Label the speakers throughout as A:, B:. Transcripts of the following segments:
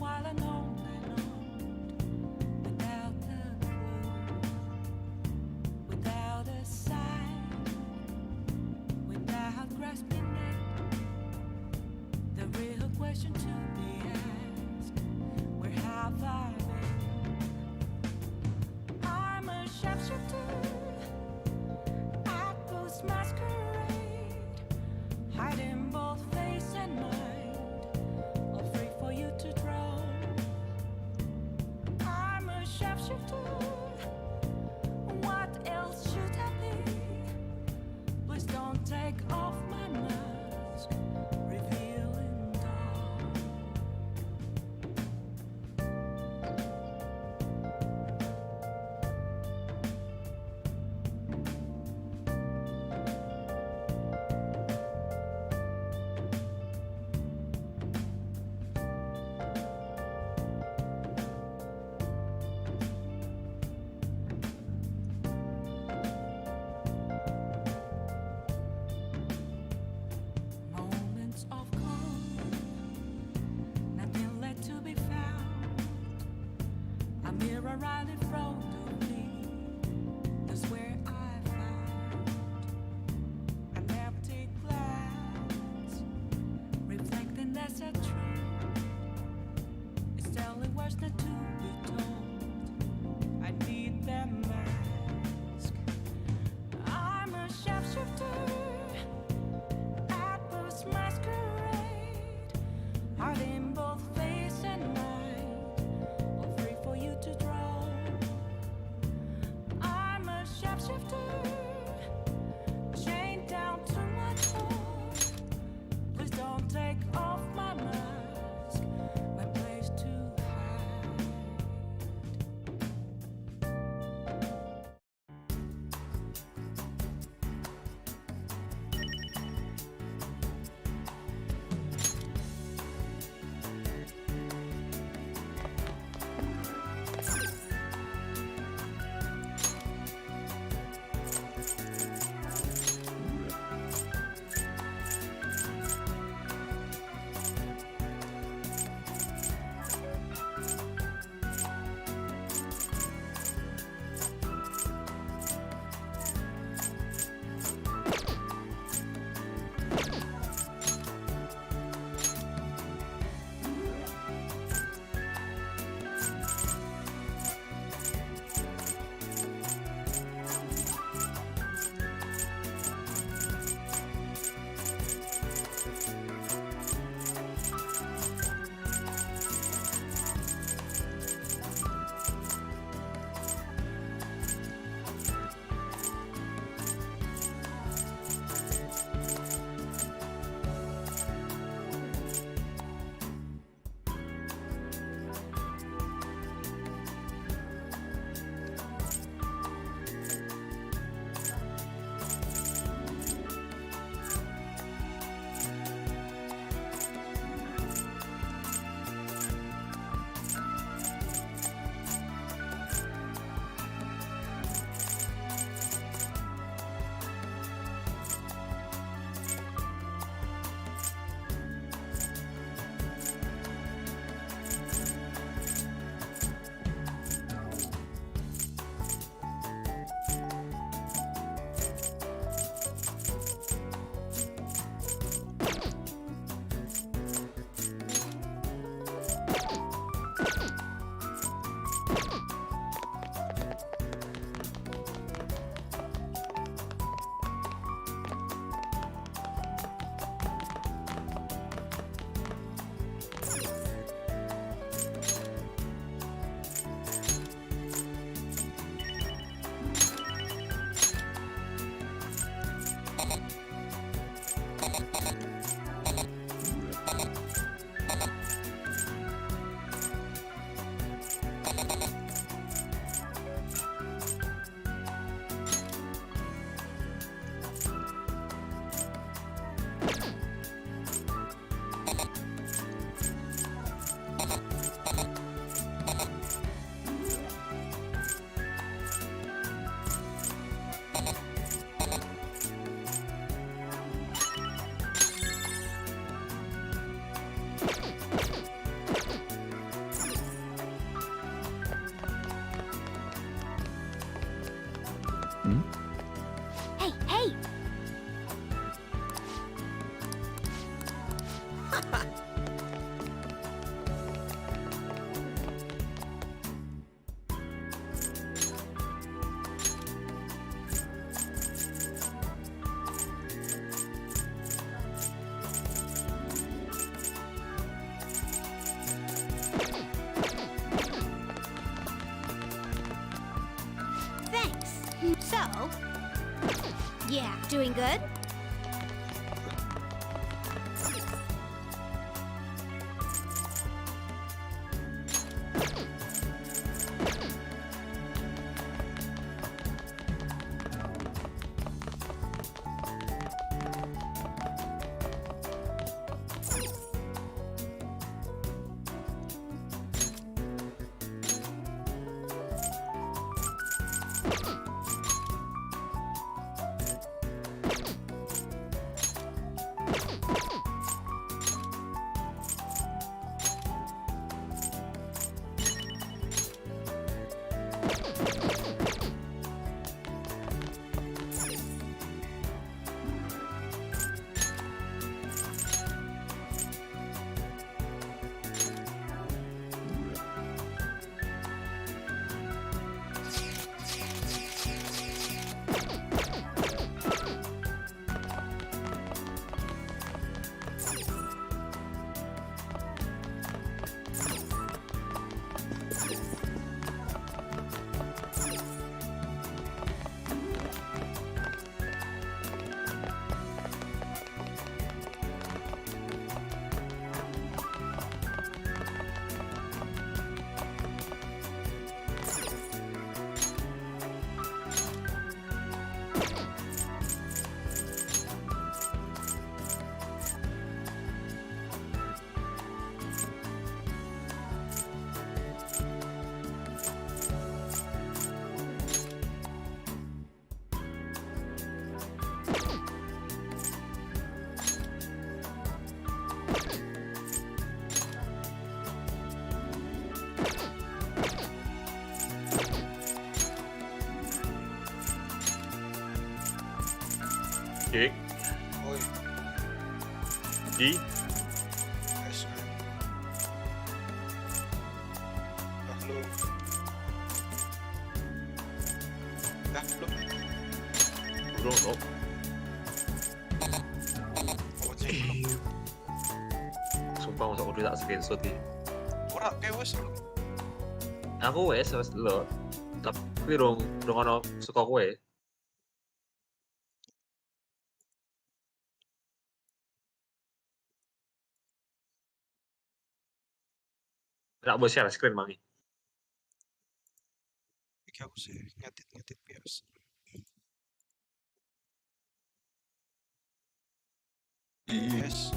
A: while and on without a clue, without a sign, without grasping it. The real question to be asked: where have I been? I'm a sharpshooter at post masquerade, hiding both face and mind, all free for you to draw. I'm a sharpshooter. What else should I be? Please don't take off my mask, revealing dawn. Moments of calm, nothing left to be found. A mirror right in front of me, that's where I found an empty glass, reflecting that's a truth. It's telling words not to be told. I need that mask. I'm a sharpshooter at post masquerade, hiding both face and mind, all free for you to draw. I'm a sharpshooter, chained down to my door. Please don't take off my mask, my place to hide.
B: Hey, hey! Thanks. So, yeah, doing good?
C: Cek
D: Oi,
C: di
D: guys. Halo. Belum.
C: burung no.
D: Oh, cek belum.
C: Sumpah masa udah tak screenshot ya.
D: Ora kayak wes belum.
C: Aku wes lo. Tapi dong ono suka kue. Nggak boleh share screen mangi.
D: Iki aku sih ngedit biasa. Yes.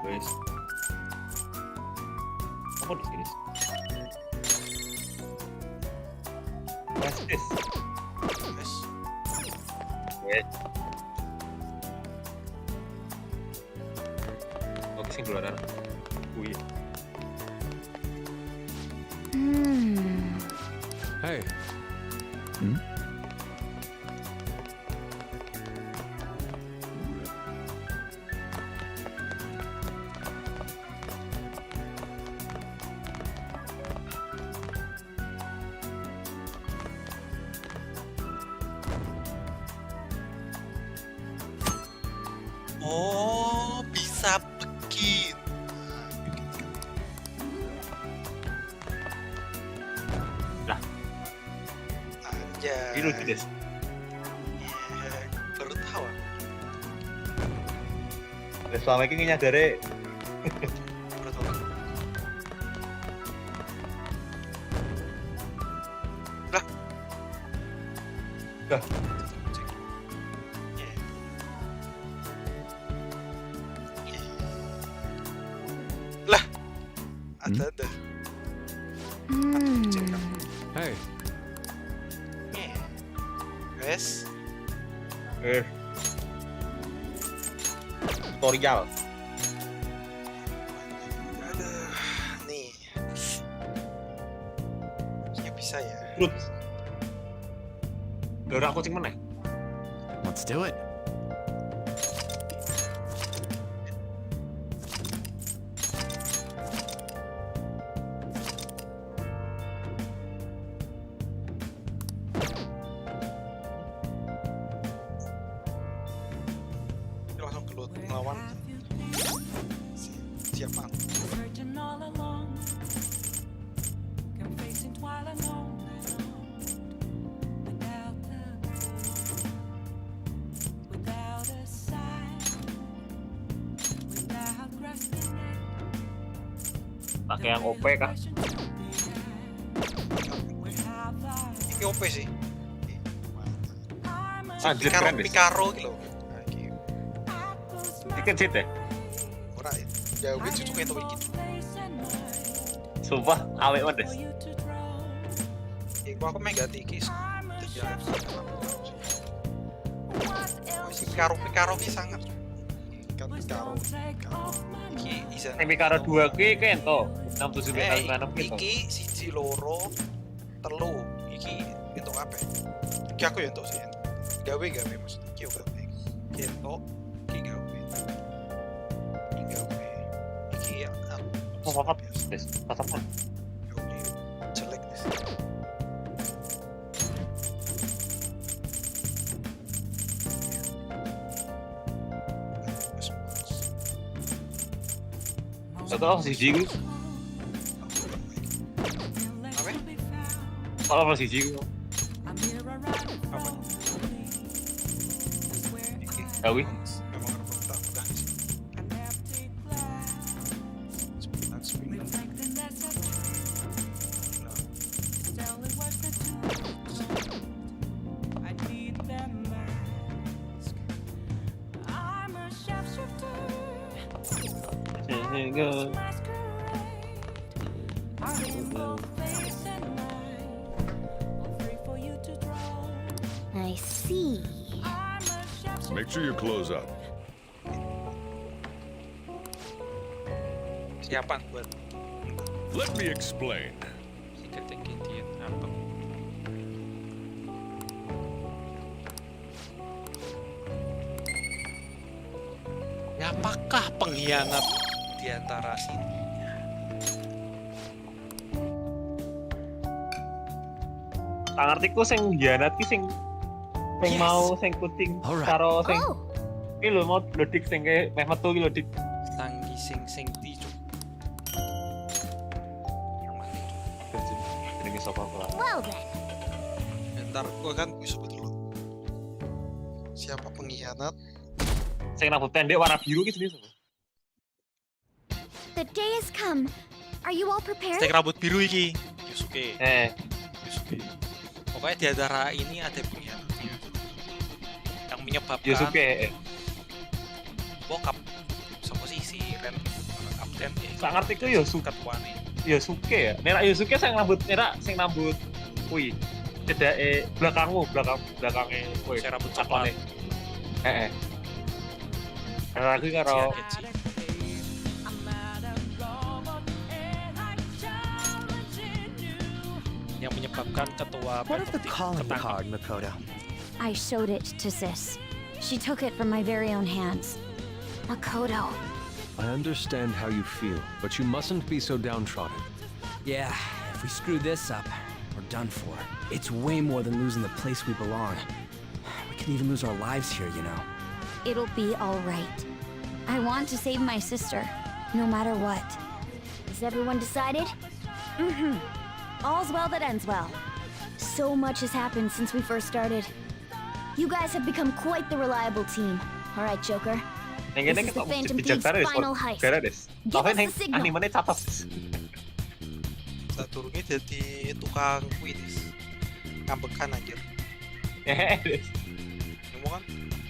C: Wes. Apa di sini? Wes this.
D: Yes.
C: Wes. Oke sing keluaran. Wih.
E: Hey.
D: Oh, bisa begitu.
C: Lah.
D: Anjay.
C: Ini lucu deh.
D: Iya, baru tahu.
C: Selama ini nyadare
D: Baru tahu. Lah.
C: Lah.
D: Iya. Lah. Ada.
E: Hey.
D: Guys,
C: tutorial.
D: aduh, nih, ya bisa ya.
C: Terus Dorong kucing meneh.
E: Let's do it.
D: Dia langsung gelut melawan siapa?
A: Searching all along, confessing while alone without a sign, without grasping it.
C: Pakai yang OP kah?
D: Ini OP sih.
C: Anjir
D: Picaro,
C: keren deh.
D: Picaro gitu. Nah, iki
C: Dikit sih deh.
D: ora ya wis cucu ketok iki.
C: Sumpah awet banget deh.
D: Iku aku main ganti iki. Jadi si Picaro ki sangat. Kan Picaro. Iki isa.
C: Yang Picaro 2 ki kento 676 gitu.
D: Iki siji loro telu. Iki entuk apa? Iki aku ya entuk sih. Gawe maksudnya iki obat iki entuk iki gawe. Iki gawe. Iki ya
C: Apa des? Apa?
D: jelek des.
C: Atau siji ku.
D: Apa?
C: Kalau siji ku.
D: Apa?
C: Gawe.
D: Memang tak pegang sih. Sebulan.
B: I see.
F: Make sure you close up.
D: Siapa buat
F: Let me explain.
D: secret ingredient apa? Apakah pengkhianat di antara sini?
C: Tak ngerti ku sing hianat ki sing
D: Yes.
C: mau sing kucing
E: Alright.
C: karo sing
B: Oh,
C: ki lho mau lodik sing ke meh metu ki lodik.
D: Tanggi sing ticu. Yang mati.
C: Jenenge sapa kok.
B: well then.
D: Bentar, gue kan bisa betul. Siapa pengkhianat?
C: Sing rambut pendek warna biru ki jenenge sapa?
B: The day has come. Are you all prepared?
D: Stek rambut biru iki. Yusuke.
C: Yusuke.
D: Pokoknya di antara ini ada pengkhianat. Yang menyebabkan
C: Yusuke.
D: bokap sama si Ren kapten ya.
C: Tak ngerti ku Yusuke.
D: Ketuane.
C: Yusuke ya. Nek Yusuke sing rambut merah sing rambut kuwi. Cedake belakangnya kuwi.
D: Sing rambut coklat.
C: Heeh. Lagi karo
D: Kecil. Yang menyebabkan ketua
E: What of the
D: Pemkot
E: calling
D: ketangkep.
E: card, Makoto?
B: I showed it to Sis. She took it from my very own hands. Makoto.
G: I understand how you feel, but you mustn't be so downtrodden.
H: Yeah, if we screw this up, we're done for. It's way more than losing the place we belong. We could even lose our lives here, you know.
B: It'll be all right. I want to save my sister, no matter what. Is everyone decided? Mm-hmm. All's well that ends well. So much has happened since we first started. You guys have become quite the reliable team. All right, Joker.
C: yang
B: This
C: kene
B: is the
C: ketok
B: Phantom
C: dijak
B: Thieves'
C: taris.
B: final heist.
C: Beres.
B: Give
C: Tapi
B: us the
C: ning
B: signal.
C: animene catat.
D: Sadurunge jadi tukang kuis. Ngambekan anjir.
C: Heeh.
D: Ngomong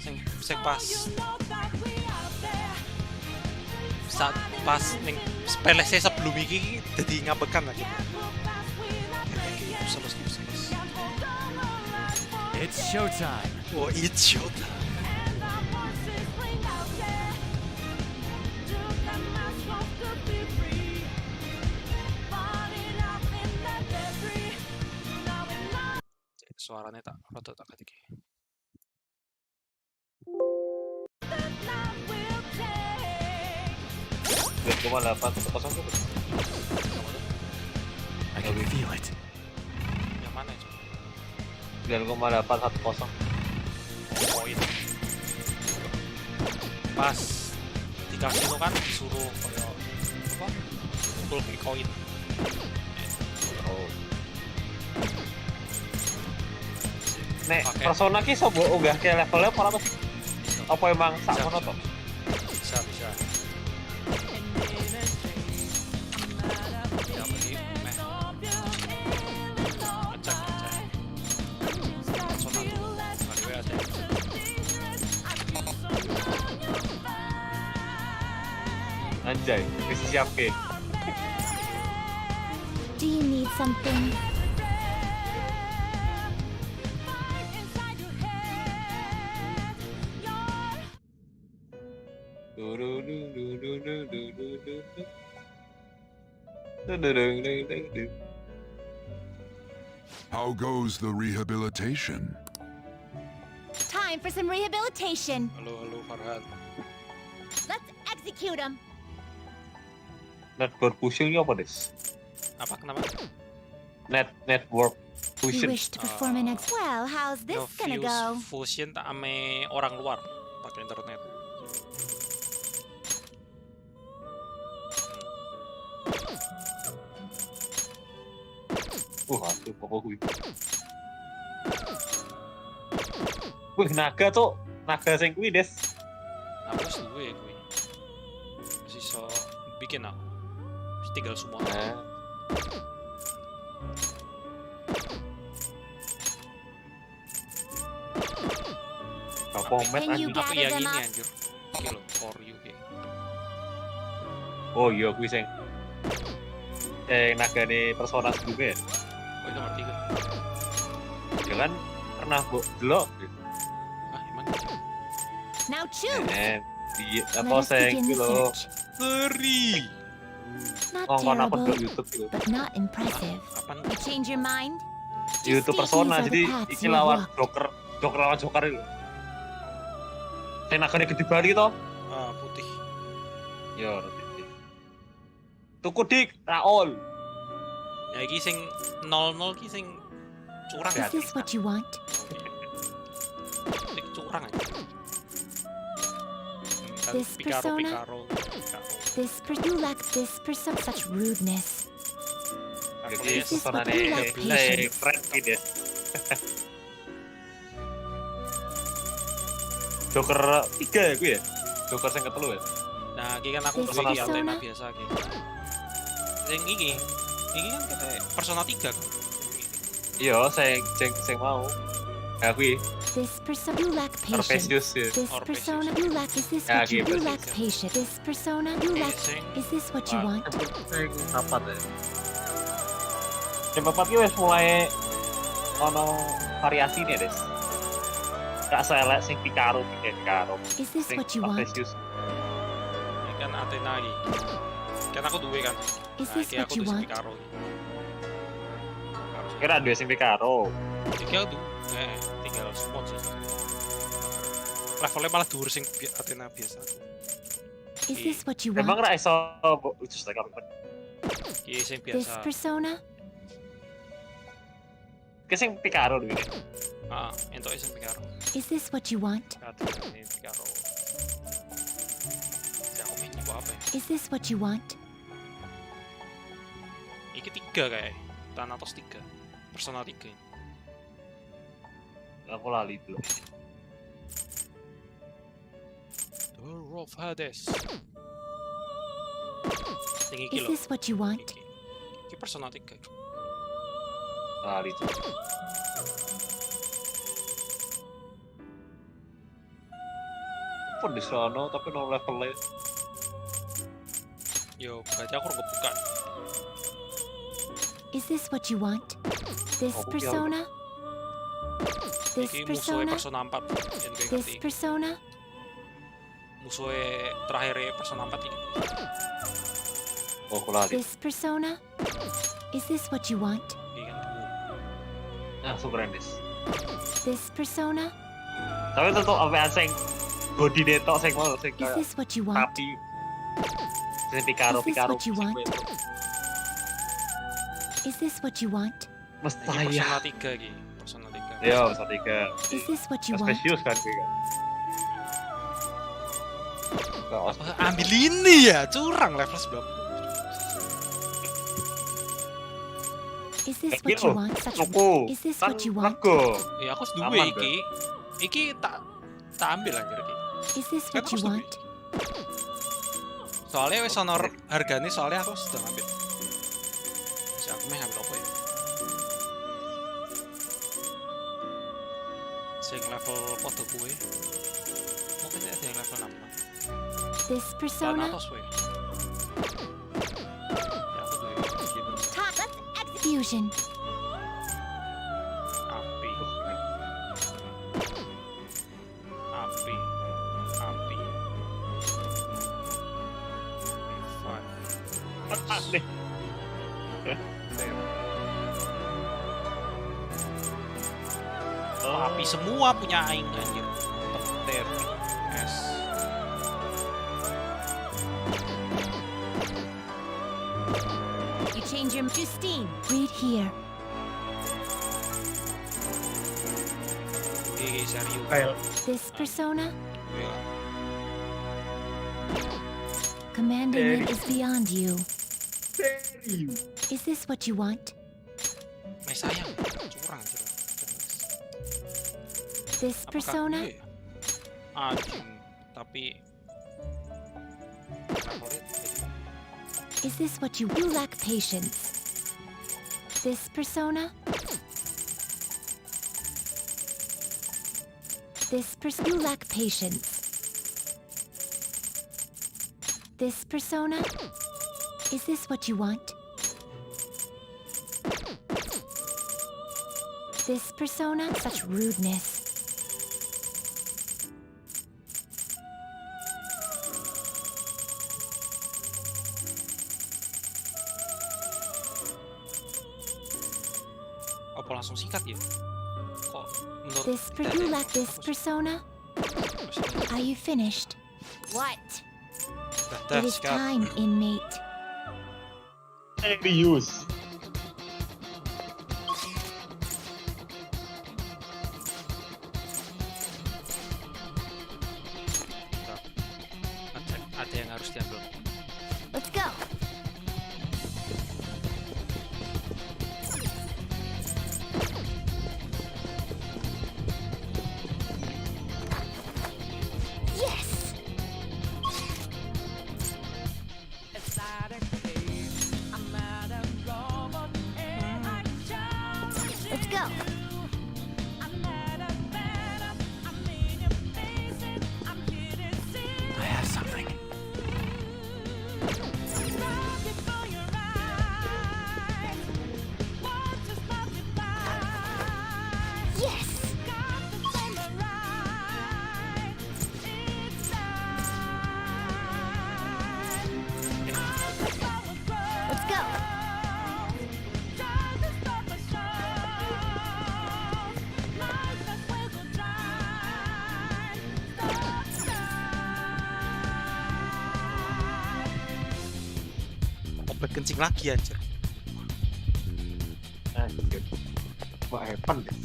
D: kan sing pas saat pas ning spelese sebelum iki jadi ngambekan anjir. Selesai.
E: It's showtime.
D: Oh, it's showtime. suaranya tak rada tak ketik.
A: Love will take
C: 9,810 tuh.
E: I can feel it.
D: Yang mana itu?
C: 9,810.
D: Poin. Pas di kasino kan disuruh kayak apa? Kumpul beli koin.
C: Oh. Nek
D: Pakai.
C: persona ki iso mbok unggah ke levelnya apa apa sih? Apa emang sak
D: Bisa,
C: ngono to?
D: Bisa. Ya bagi meh. Ngecek. Persona dulu. Mari we ada.
C: Anjay, wis siap ke.
B: Do you need something?
A: inside your head.
F: How goes the rehabilitation?
B: Time for some rehabilitation.
D: Halo Farhan.
B: Let's execute him.
C: Network pushing apa des?
D: Apa kenapa?
C: Network
B: You
C: pushing.
B: wish to perform an ex. Well, how's this gonna go?
D: Fusion tak ame orang luar pakai internet.
C: Aduh, pokok gue. Wih, naga tuh. Naga sing kuwi, Des.
D: Aku wis duwe kuwi. Wis iso bikin aku. Wis tinggal semua.
C: Nah. Kapomet
B: Can you
C: anjing.
D: Aku
B: gather
D: yang
B: them
D: ini
B: up?
D: anjir. Iki lho, for you kayak.
C: Oh iya, kuwi sing nagane persona sebelumnya ya.
D: Oh, itu ngerti kan?
C: Ya kan pernah delok gitu.
D: Ah, emang
B: Now choose.
C: Di
B: Let
C: apa
B: us
C: sing
B: begin
C: kuwi
B: the
C: lho.
B: search.
D: ngeri.
B: Not
C: Ngongkon apa
B: terrible,
C: delok YouTube gitu.
B: but not impressive.
D: Kapan?
B: You change your mind?
C: YouTube
B: Just
C: persona
B: these are
C: jadi
B: the paths
C: iki
B: you
C: lawan
B: walk.
C: Joker lawan Joker itu. Sing nagane gede bali to.
D: Ah, putih.
C: Yo, ngerti. Tuku dik Raul.
D: Ya iki sing 00 ki sing curang.
B: Is this what you want?
D: Iki curang aja. Kan
B: This persona?
D: Picaro.
B: You lack this person such rudeness.
C: Jadi
B: This is what
C: personane
B: we like patience.
C: keren gitu ya. Joker 3 ya gue ya? Joker sing ketelu ya?
D: Nah, iki kan aku
B: This
D: duwe iki
B: persona?
D: Athena biasa iki. Sing iki kan kata persona 3 kan.
C: Iya, sing mau. Ya gue,
B: This person you lack patience.
C: Orpheus ya.
B: This
D: Orpheus.
B: persona you lack. Is this
C: Ya,
B: what you
C: gitu sih.
B: lack patience? This persona you lack.
D: Sing
B: Is this what you want?
C: Sing papat ya. Sing papat ki wis mulai ono variasi nih, Des. Gak selek sing Picaro.
B: Is this
C: Sing
B: what you want?
C: Orpheus.
D: ini kan Athena iki. Kan aku duwe kan.
B: Is
D: Nah,
B: this
D: iki
B: what
D: aku
B: you
D: duwe sing
B: want?
D: Picaro iki.
C: Kira dua sing Picaro.
D: Iki aku tinggal support sih. Levelnya malah dhuwur sing Athena biasa.
B: Is this what you
C: Emang
B: want?
C: ra iso lucu sekali kan.
D: Iki sing
B: This
D: biasa.
B: persona?
C: Ki sing Picaro dulu.
D: Ah, entuk sing Picaro.
B: Is this what you want?
D: Athena ini Picaro. Ya aku mikir apa ya?
B: Is this what you want?
D: Iki 3 kayak. Thanatos 3. Persona 3 ini.
C: Aku lali dulu.
D: Door of Hades. Sing iki
B: Is
D: lho.
B: this what you want?
D: Iki persona 3.
C: Lali tuh. Apa di sono tapi no levelnya.
D: Yo, berarti aku udah buka.
B: Is this what you want? This
C: Oh, yeah.
B: persona? This
D: Iki musuhnya
B: persona?
D: persona 4 yang kayak
B: This
D: ngerti.
B: persona?
D: Musuhnya terakhir persona 4 ini.
C: Oh, aku lali.
B: This persona? Is this what you want?
D: Iki kan dulu.
C: Langsung keren, Des.
B: This persona?
C: Tapi tetep sampean sing body detok sing mau sing
B: Is this what you want?
C: rapi. Sing pikaro
B: Is this
C: pikaro.
B: what you want? Is this what you want?
C: Mesti
D: Iki
C: ya.
D: Persona 3 iki. Persona 3.
C: Yo, Persona 3.
B: Is this what you want?
C: Spesius kan gue kan.
D: Ambil ini ya, curang level 90.
B: Is this what you want? Such
C: Tuku.
B: Is this
C: Kan
B: what you want?
C: rego.
D: Ya aku duwe
C: Aman,
D: iki. Iki tak ambil anjir iki.
B: Is this
D: Kan
B: what
D: aku
B: you
D: duwe.
B: want?
D: Soalnya wis ono hargane, soalnya aku sudah ngambil. Si aku meh ngambil apa ya? Sing level podo kuwe. Mungkin ada yang level 6.
B: This
D: Lan
B: persona?
D: atas we. Ya aku duwe gitu.
B: Let's execution.
D: Api. Api. Api.
C: Aneh.
D: Oh, api semua punya aing anjir. Petir. Es.
B: You change your Justine. Read here.
D: Gigi serius.
B: This persona?
D: Iya.
B: Commanding it is beyond you. Is this what you want?
D: Meh sayang. Curang anjir.
B: This
D: Apakah
B: persona?
D: gue? Anjing, tapi favorit jadi
B: Is this what you lack patience? This persona? You lack patience. This persona? Is this what you want? This persona? Such rudeness.
D: apa langsung sikat ya? Kok menurut
B: You lack this persona? Are you finished? What?
D: Dah,
B: It is
D: sikat.
B: time, inmate.
C: Serius.
D: Ada yang harus diambil.
B: Let's go. Yes. Let's go.
E: I have something.
B: Yes. Let's go.
D: Obat kencing lagi anjir.
C: Anjir. Wah, Evan deh.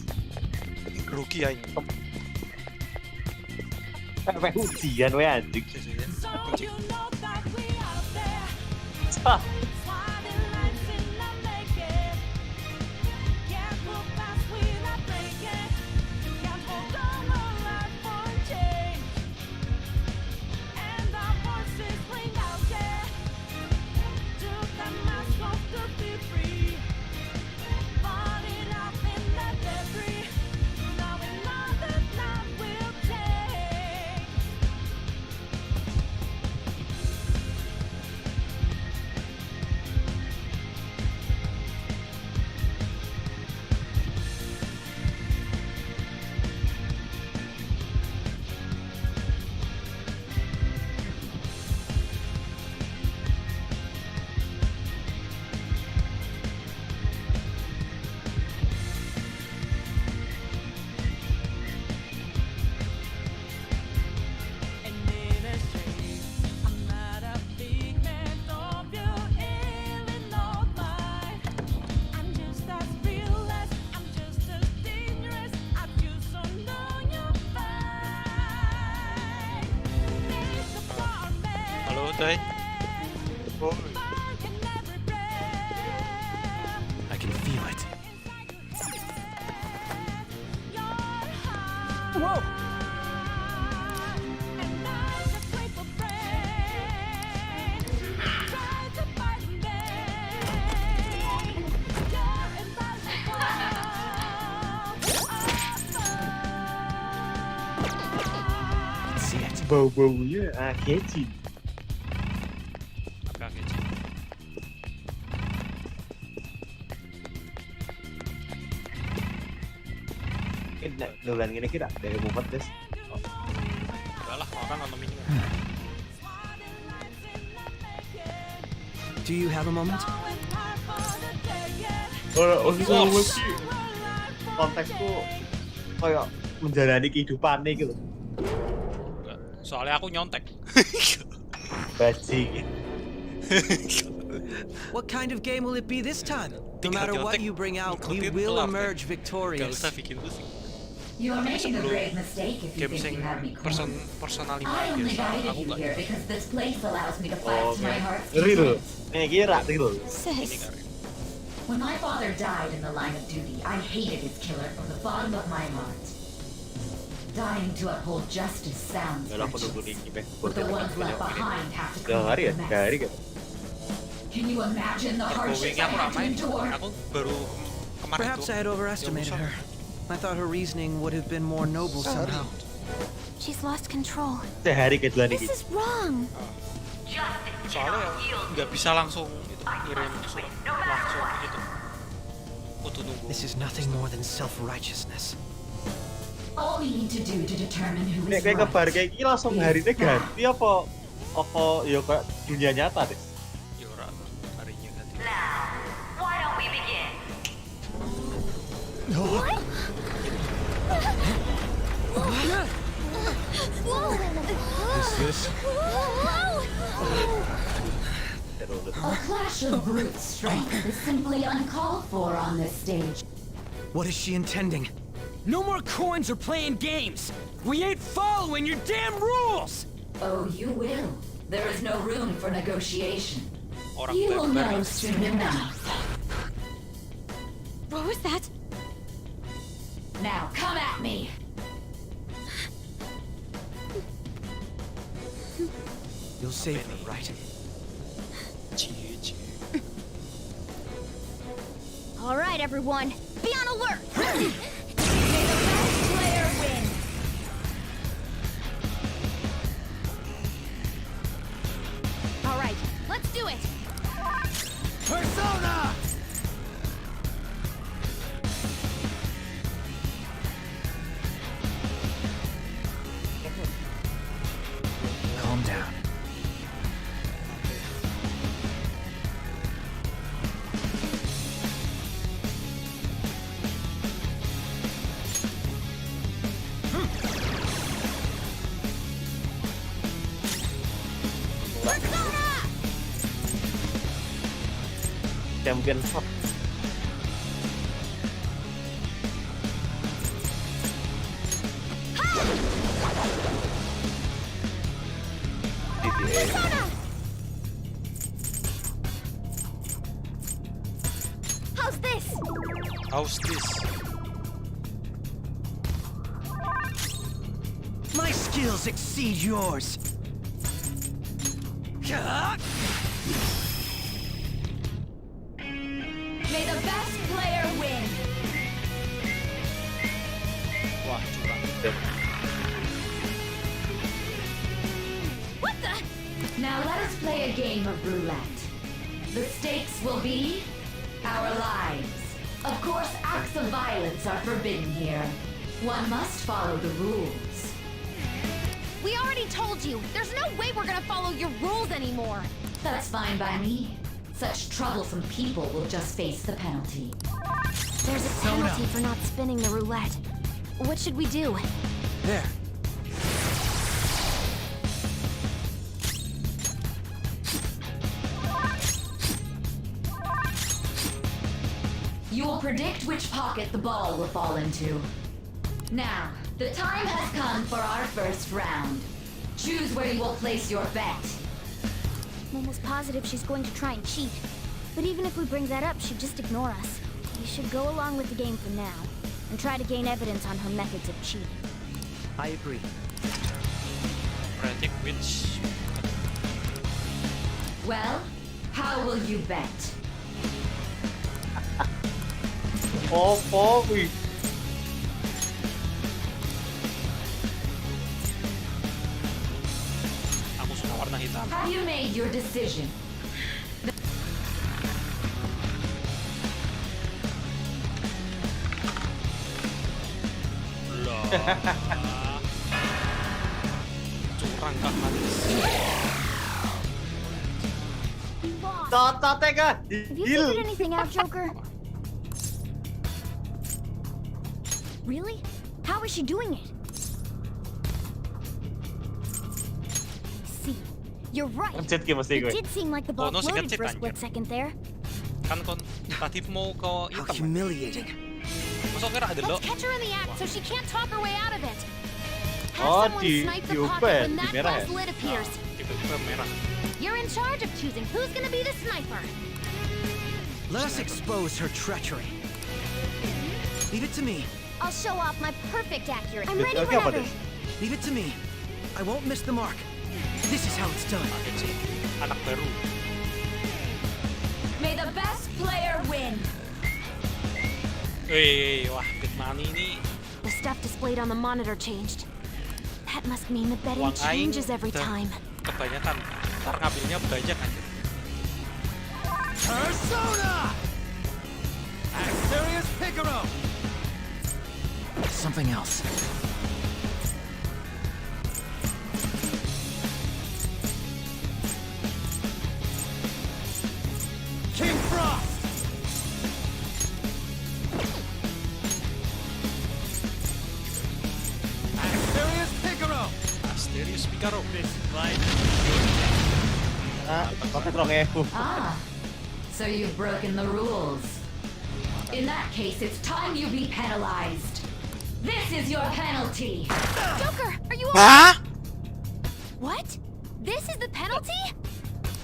D: Rugi ya ini.
C: Sampai ujian we anjing.
D: Kencing.
C: Ah,
D: Say. Oh.
E: I can feel it.
H: Whoa!
E: See it.
C: Bau-baunya Akechi.
D: Apa Akechi?
C: Nek dolan ngene iki tak dari mumet des.
D: Enggak lah, orang nonton ini.
H: Do you have a moment?
C: Oh iki mesti konteksku kayak menjalani kehidupan gitu.
D: Enggak. Soalnya aku nyontek.
C: Bajing.
H: What kind of game will it be this time? No
D: Tinggal
H: matter what
D: nyontek,
H: you bring out, we
D: ngikutin
H: will
D: kelar,
H: emerge
D: Gak
H: victorious.
D: usah bikin pusing.
I: You're making a grave mistake if you
D: Game
I: think
D: sing
I: you have me cornered.
D: personal
I: I only
D: biasa.
I: guided
D: Aku
I: you
D: nggak
I: here because this place allows me to fight
C: Oh,
I: to my heart's
C: ngeri loh.
I: content.
C: Nek kira gitu.
D: ini
B: Sis,
D: nggak.
I: When my father died in the line of duty, I hated his killer from the bottom of my heart. Dying to uphold justice sounds
C: Enggak aku
I: virtuous,
C: nunggu di Gipek.
I: but the ones left behind have to
C: Udah
I: clean up
C: hari ya?
I: the
C: 3 hari
I: mess.
C: kan?
I: Can you imagine the hardships
D: Pergoingnya
I: I
D: aku
I: had to
D: ramai.
I: endure?
D: Aku baru kemarin
H: Perhaps
D: tuh.
H: I had overestimated
D: Yang
H: her. I thought her reasoning would have been more noble somehow.
B: she's lost control.
C: Sehari ke dolan iki.
B: This is wrong.
D: Soalnya nggak bisa langsung itu ngirim surat langsung gitu. Kudu nunggu.
H: This is nothing more than self-righteousness.
I: All we need to do to determine who
C: Nek
I: is
C: kayak kebar
I: right.
C: kayak gini langsung harine ganti apa ya kayak dunia nyata deh.
D: Ya ora harinya ganti.
I: Why don't we begin?
E: Is this?
I: A clash of brute strength is simply uncalled for on this stage.
H: What is she intending? No more coins or playing games! We ain't following your damn rules!
I: Oh, you will. There is no room for negotiation.
D: Orang
I: You will
D: barbar.
I: know soon enough.
B: What was that?
I: Now come at me.
H: You'll save me, right?
D: Cie, cie.
B: All right, everyone, be on alert.
I: May the best player win.
B: All right, let's do it.
E: Persona! Calm down.
C: Champion shot.
B: How's this?
D: How's this?
H: My skills exceed yours!
I: May the best player win.
D: Wah, curang.
B: What the?
I: Now let us play a game of roulette. The stakes will be our lives. Of course, acts of violence are forbidden here. One must follow the rules.
B: We already told you. There's no way we're gonna follow your rules anymore.
I: That's fine by me. Such troublesome people will just face the penalty.
B: There's a penalty for not spinning the roulette. What should we do?
H: There.
I: You will predict which pocket the ball will fall into. Now, the time has come for our first round. Choose where you will place your bet.
B: I'm almost positive she's going to try and cheat. But even if we bring that up, she'd just ignore us. We should go along with the game for now, and try to gain evidence on her methods of cheating.
H: I agree.
D: Predict which.
I: Well, how will you bet?
C: Opo, wih.
D: Aku suka warna hitam.
I: Have you made your decision?
D: Curang kak manis.
C: Totote kah?
B: Have you
C: Deal.
B: figured anything out, Joker? Really? How is she doing it? See, you're right.
C: Ngechat ki mesti
B: It
C: gue.
B: did seem like the block
D: no, si
B: loaded
D: ngechat
B: for a
D: kan,
B: split second there.
D: Kan kon tadi mau ke
H: How
D: hitam.
H: humiliating.
D: Masuk kira ada lo.
J: Let's catch her in the act so she can't talk her way out of it. Have
C: Oh,
J: someone
C: di-
J: snipe the
C: diupet,
J: pocket when
C: di
J: that
C: merah
J: glass
C: ya?
J: lid appears.
D: Tiba-tiba merah.
J: You're in charge of choosing who's gonna be the sniper.
H: Let us expose her treachery. Leave it to me.
B: I'll show off my perfect accuracy. I'm
C: Oke,
B: ready
C: apa
B: whenever.
C: deh?
H: Leave it to me. I won't miss the mark. This is how it's done.
D: Ada sih anak baru.
I: May the best player win.
D: Wah, Bitmani ini
J: The stuff displayed on the monitor changed. That must mean the betting
D: uang aing
J: changes every
D: udah
J: time.
D: kebanyakan. Ntar ngambilnya banyak aja.
E: Persona! Asterius Picaro!
H: Something else.
E: King Frost! Asterius Picaro!
D: Asterius Picaro.
C: Ah, pakai 2000.
I: Ah, so you've broken the rules. In that case, it's time you be penalized. This is your penalty.
J: Joker, are you
D: Hah?
J: What? This is the penalty?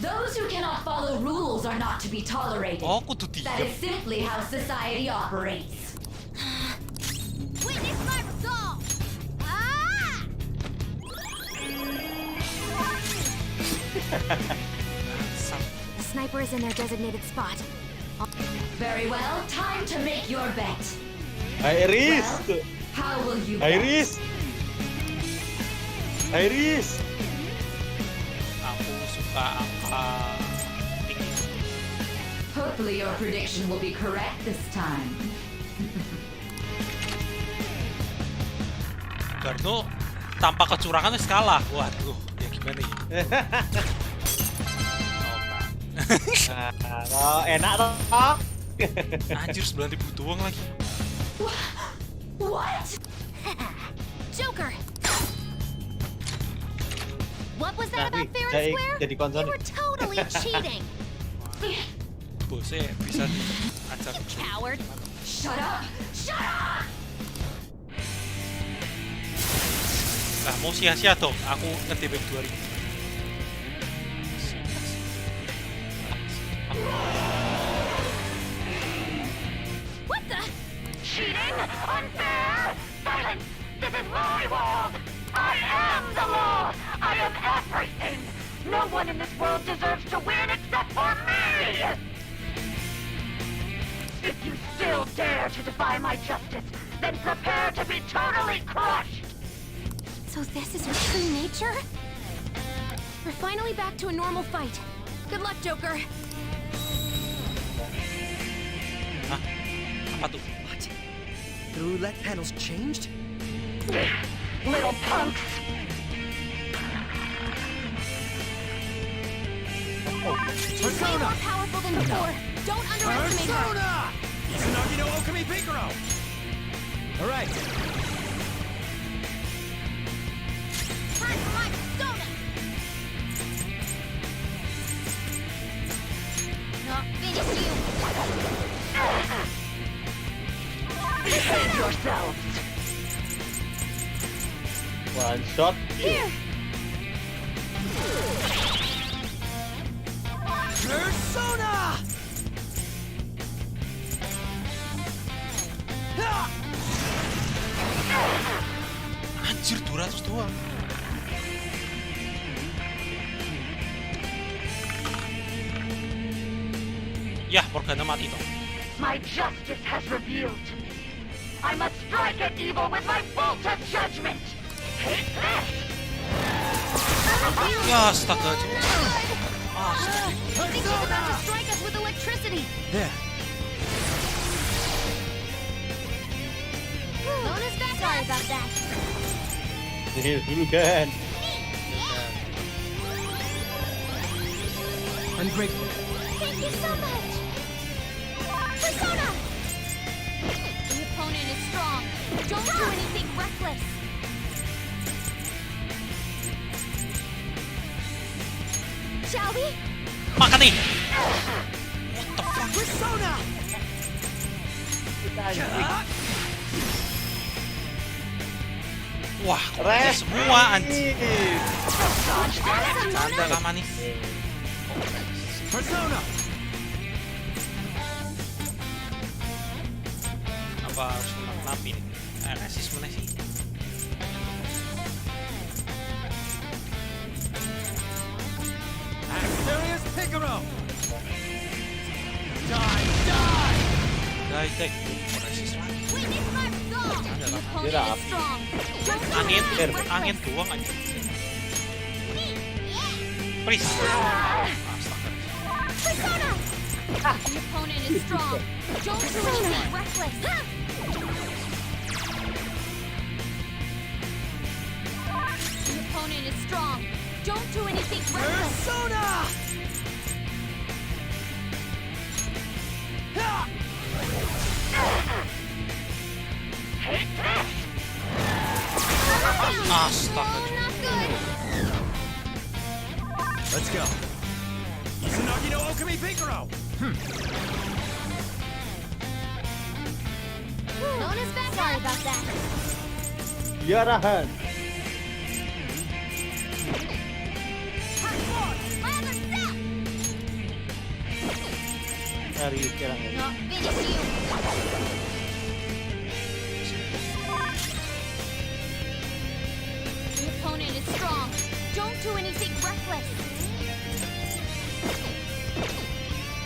I: Those who cannot follow rules are not to be tolerated.
D: Oh, kudu
I: That
D: diem.
I: is simply how society operates.
J: Witness my resolve! Ah! The sniper is in their designated spot.
I: Very well, time to make your bet.
C: Iris.
I: Well, how will you bet?
C: Iris. Iris.
D: Aku suka angka tinggi.
I: Hopefully your prediction will be correct this time.
D: Garno tanpa kecurangan wis kalah. Waduh, ya gimana ya?
C: Oh, enak toh.
D: Anjir 9.000 doang lagi.
I: What?
J: Joker! What was that
C: Nah,
J: about
C: wih,
J: fair and
C: jadi-
J: square?
C: jadi konson
J: You
C: nih.
J: were totally cheating.
D: Bosnya bisa diajar.
J: Coward.
I: Shut up! Shut up!
D: Lah mau sia-sia dong, aku nge-DB 2000.
J: What the?
A: Cheating? Unfair? Silence! This is my world! I am the law! I am everything! No one in this world deserves to win except for me! If you still dare to defy my justice, then prepare to be totally crushed!
J: So this is her true nature? We're finally back to a normal fight. Good luck, Joker.
D: Hah? Apa tuh?
H: What? The roulette panels changed?
A: Little punks!
J: She's way more powerful than before. Don't underestimate her.
E: Persona! Izanagi no Okami Picaro!
H: All right.
J: Time for my persona. I'll finish you.
A: Behave yourselves!
C: One shot.
J: Here.
E: Persona!
D: Anjir 200 doang. Yah, Morgana mati toh.
A: My justice has revealed to me. I must strike at evil with my bolt of judgment. Hate this!
D: Ya astaga.
J: I think she's about to strike us with electricity.
H: There.
J: Bonus back. Sorry about that.
C: Dulu kan.
H: Ungrateful.
J: Thank you so much. Persona! The opponent is strong. Don't do anything reckless. Shall we?
D: Makan nih.
E: Persona!
D: Wah, ada semua anjir. Canda lah manis.
E: Persona!
D: Apa harus kenapin? Resist mana sih?
E: Serious Picaro! Die!
D: Guys, resist lagi.
J: Witness my song. The opponent is strong. Don't do
D: Angin,
J: anything reckless.
D: angin doang anjir. Please. Astaga.
J: Persona! The opponent is strong. Don't do anything reckless. The opponent is strong. Don't do anything reckless.
E: Persona!
D: Astaga.
J: Not good.
E: Let's go. Izanagi no Okami Picaro!
J: Bonus back. Sorry about that.
C: Biarahan.
J: My other step.
C: Cari sekarang ini.
J: Not finish you. The opponent is strong. Don't do anything reckless.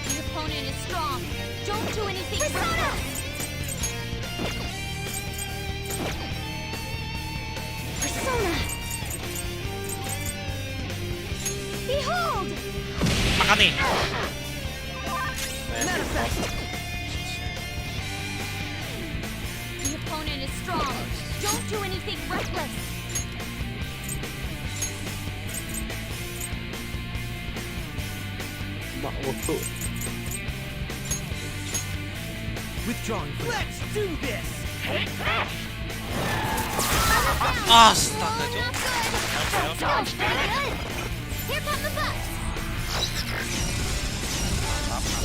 J: The opponent is strong. Don't do anything reckless. Persona. Behold.
D: Makan nih.
J: Manifest. The opponent is strong. Don't do anything reckless.
C: Mak wutu.
H: Withdrawing.
E: Let's do this!
D: Astaga, Cok.
J: Sounds pretty good. Here come the bucks.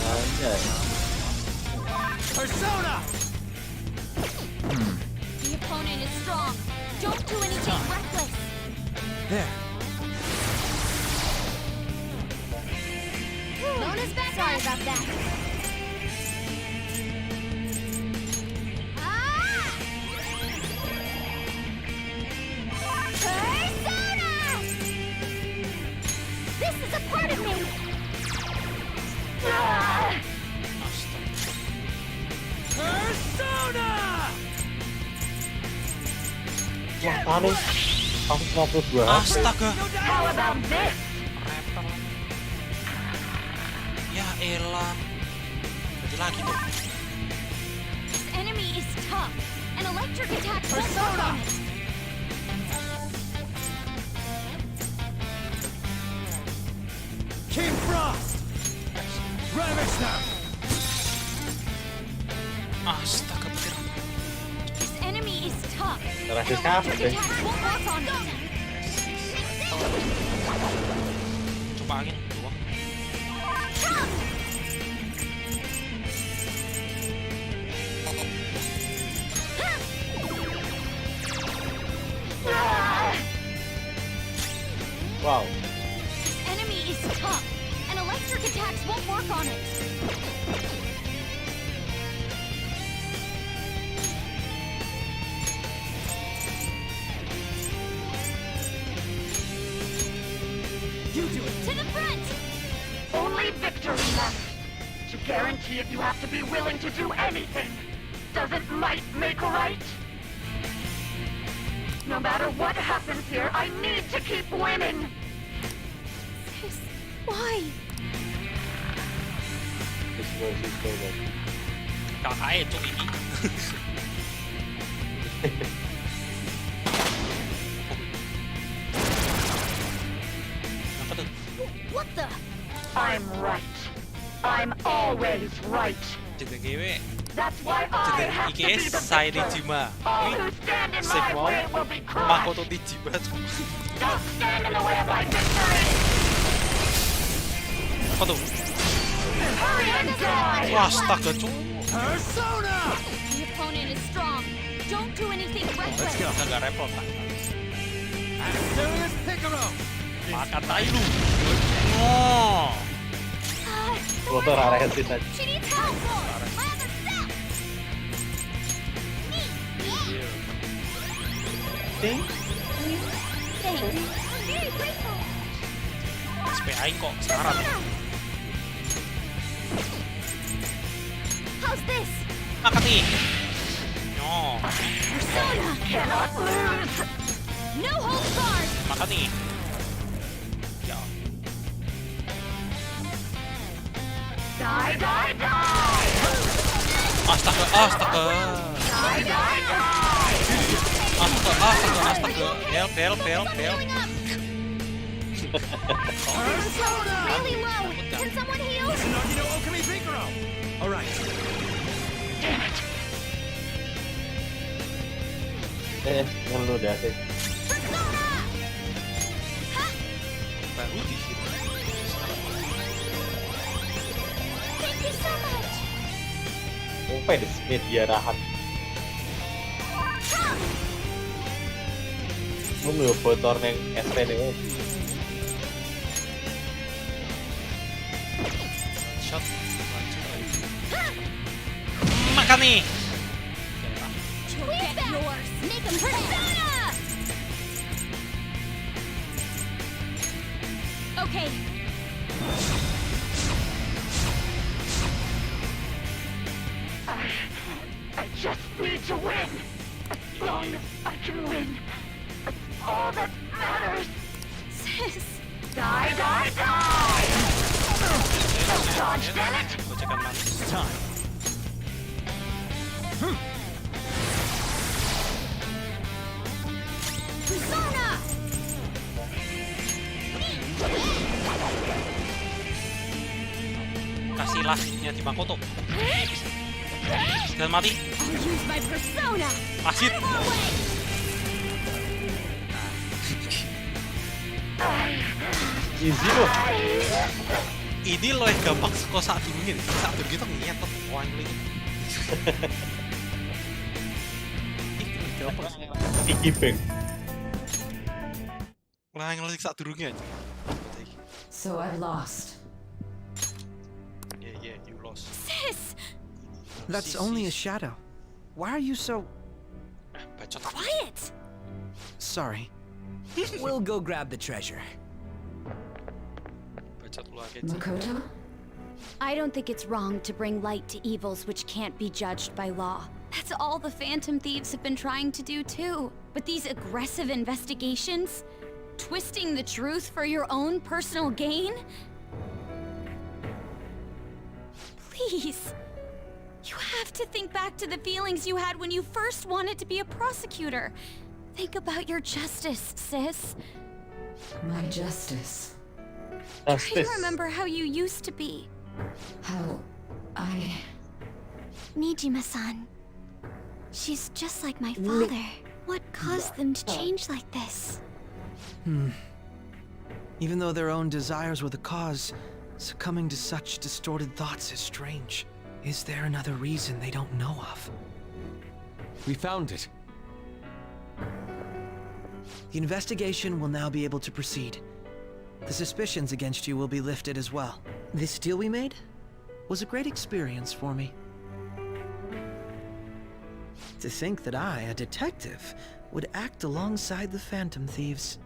C: Anjay.
E: Persona!
J: The opponent is strong. Don't do anything reckless.
H: There.
J: Bonus back. Sorry about that. Ah! Persona! This is a part of me.
E: Persona!
C: Wah, paling 152 HP.
D: Astaga.
A: How about this?
D: Rapper. Ya elah. Jadi lagi tuh.
J: This enemy is tough. An electric attack won't work on it.
E: King Frost! Ravage them!
D: Astaga, bener.
J: This enemy is tough. An
C: Rasis
J: electric
C: kabeh.
J: attack won't work on it.
D: Coba angin doang.
C: Wow.
J: This enemy is tough. An electric attack This won't work on it.
E: You do it.
J: To the front!
A: Only victory left. To guarantee it, you have to be willing to do anything. Doesn't might make right? No matter what happens here, I need to keep winning.
B: Sis, why?
C: This versus Solo.
D: Kakaknya cuk ini. Apa tuh?
B: What the?
A: I'm right. I'm always right.
D: Jaga GW.
A: That's why I have to be the victor. All who stand in my way will be crushed.
D: Makoto Dijima.
A: Don't stand in the way of my victory.
D: Apa tuh?
A: Hurry and die.
D: Wah, astaga cuk.
E: Persona!
J: The opponent is strong. Don't do anything reckless.
E: Let's go.
D: Agak repot lah.
E: As soon as Piccolo!
D: Makan tai lu. Oh.
C: Motor arahin sih tadi.
J: She needs help. My other step.
C: Ting.
J: Thanks. I'm very grateful.
D: SP aing kok sekarat.
J: How's this?
D: Makan nih. No.
J: Persona.
A: Cannot lose.
J: No holds barred.
D: Makan nih. Ya.
A: Die, die, die.
D: Astaga, astaga.
A: Die, die, die.
D: Astaga. Help.
E: Persona!
J: Really low. Can someone heal?
E: Nagi no Okami Piccolo! Alright.
A: Damn it.
C: Ngeluh dah sih.
J: Persona.
D: Baru di sini.
J: Thank you so much.
C: Sampai di media rahat. Nunggu botol neng SP nih.
D: Shot. Makan nih.
J: Get yours. Make him Persona. Okay.
A: I just need to win. As long as I can win. That's all that matters.
B: Sis.
A: Die, die, die! Don't dodge, damn it!
D: Gocekan manis.
E: It's time.
J: Persona.
D: Kasih lasitnya di Makoto. Dan mati.
J: I'll use my persona.
D: Lasit.
J: Out of our way.
C: Easy loh.
D: Ini loh yang gampang kok saat dulunya. Saat dulu kita ngetot orang ini. Ini gampang.
C: Iki bang.
D: Nah, ngelasik saat dulunya aja.
I: So I lost.
D: Yeah, you lost.
J: Sis.
H: That's only a shadow. Why are you so...
D: Bacot.
J: Quiet.
H: Sorry. We'll go grab the treasure.
D: Bacot lu aja.
I: Makoto?
B: I don't think it's wrong to bring light to evils which can't be judged by law. That's all the Phantom Thieves have been trying to do too. But these aggressive investigations? Twisting the truth for your own personal gain? Please. You have to think back to the feelings you had when you first wanted to be a prosecutor. Think about your justice, sis.
I: My justice.
B: Try to remember how you used to be.
I: How I...
B: Nijima-san. She's just like my father. What caused them to change like this?
H: Even though their own desires were the cause, succumbing to such distorted thoughts is strange. Is there another reason they don't know of?
G: We found it.
H: The investigation will now be able to proceed. The suspicions against you will be lifted as well.
K: This deal we made was a great experience for me. To think that I, a detective, would act alongside the Phantom Thieves.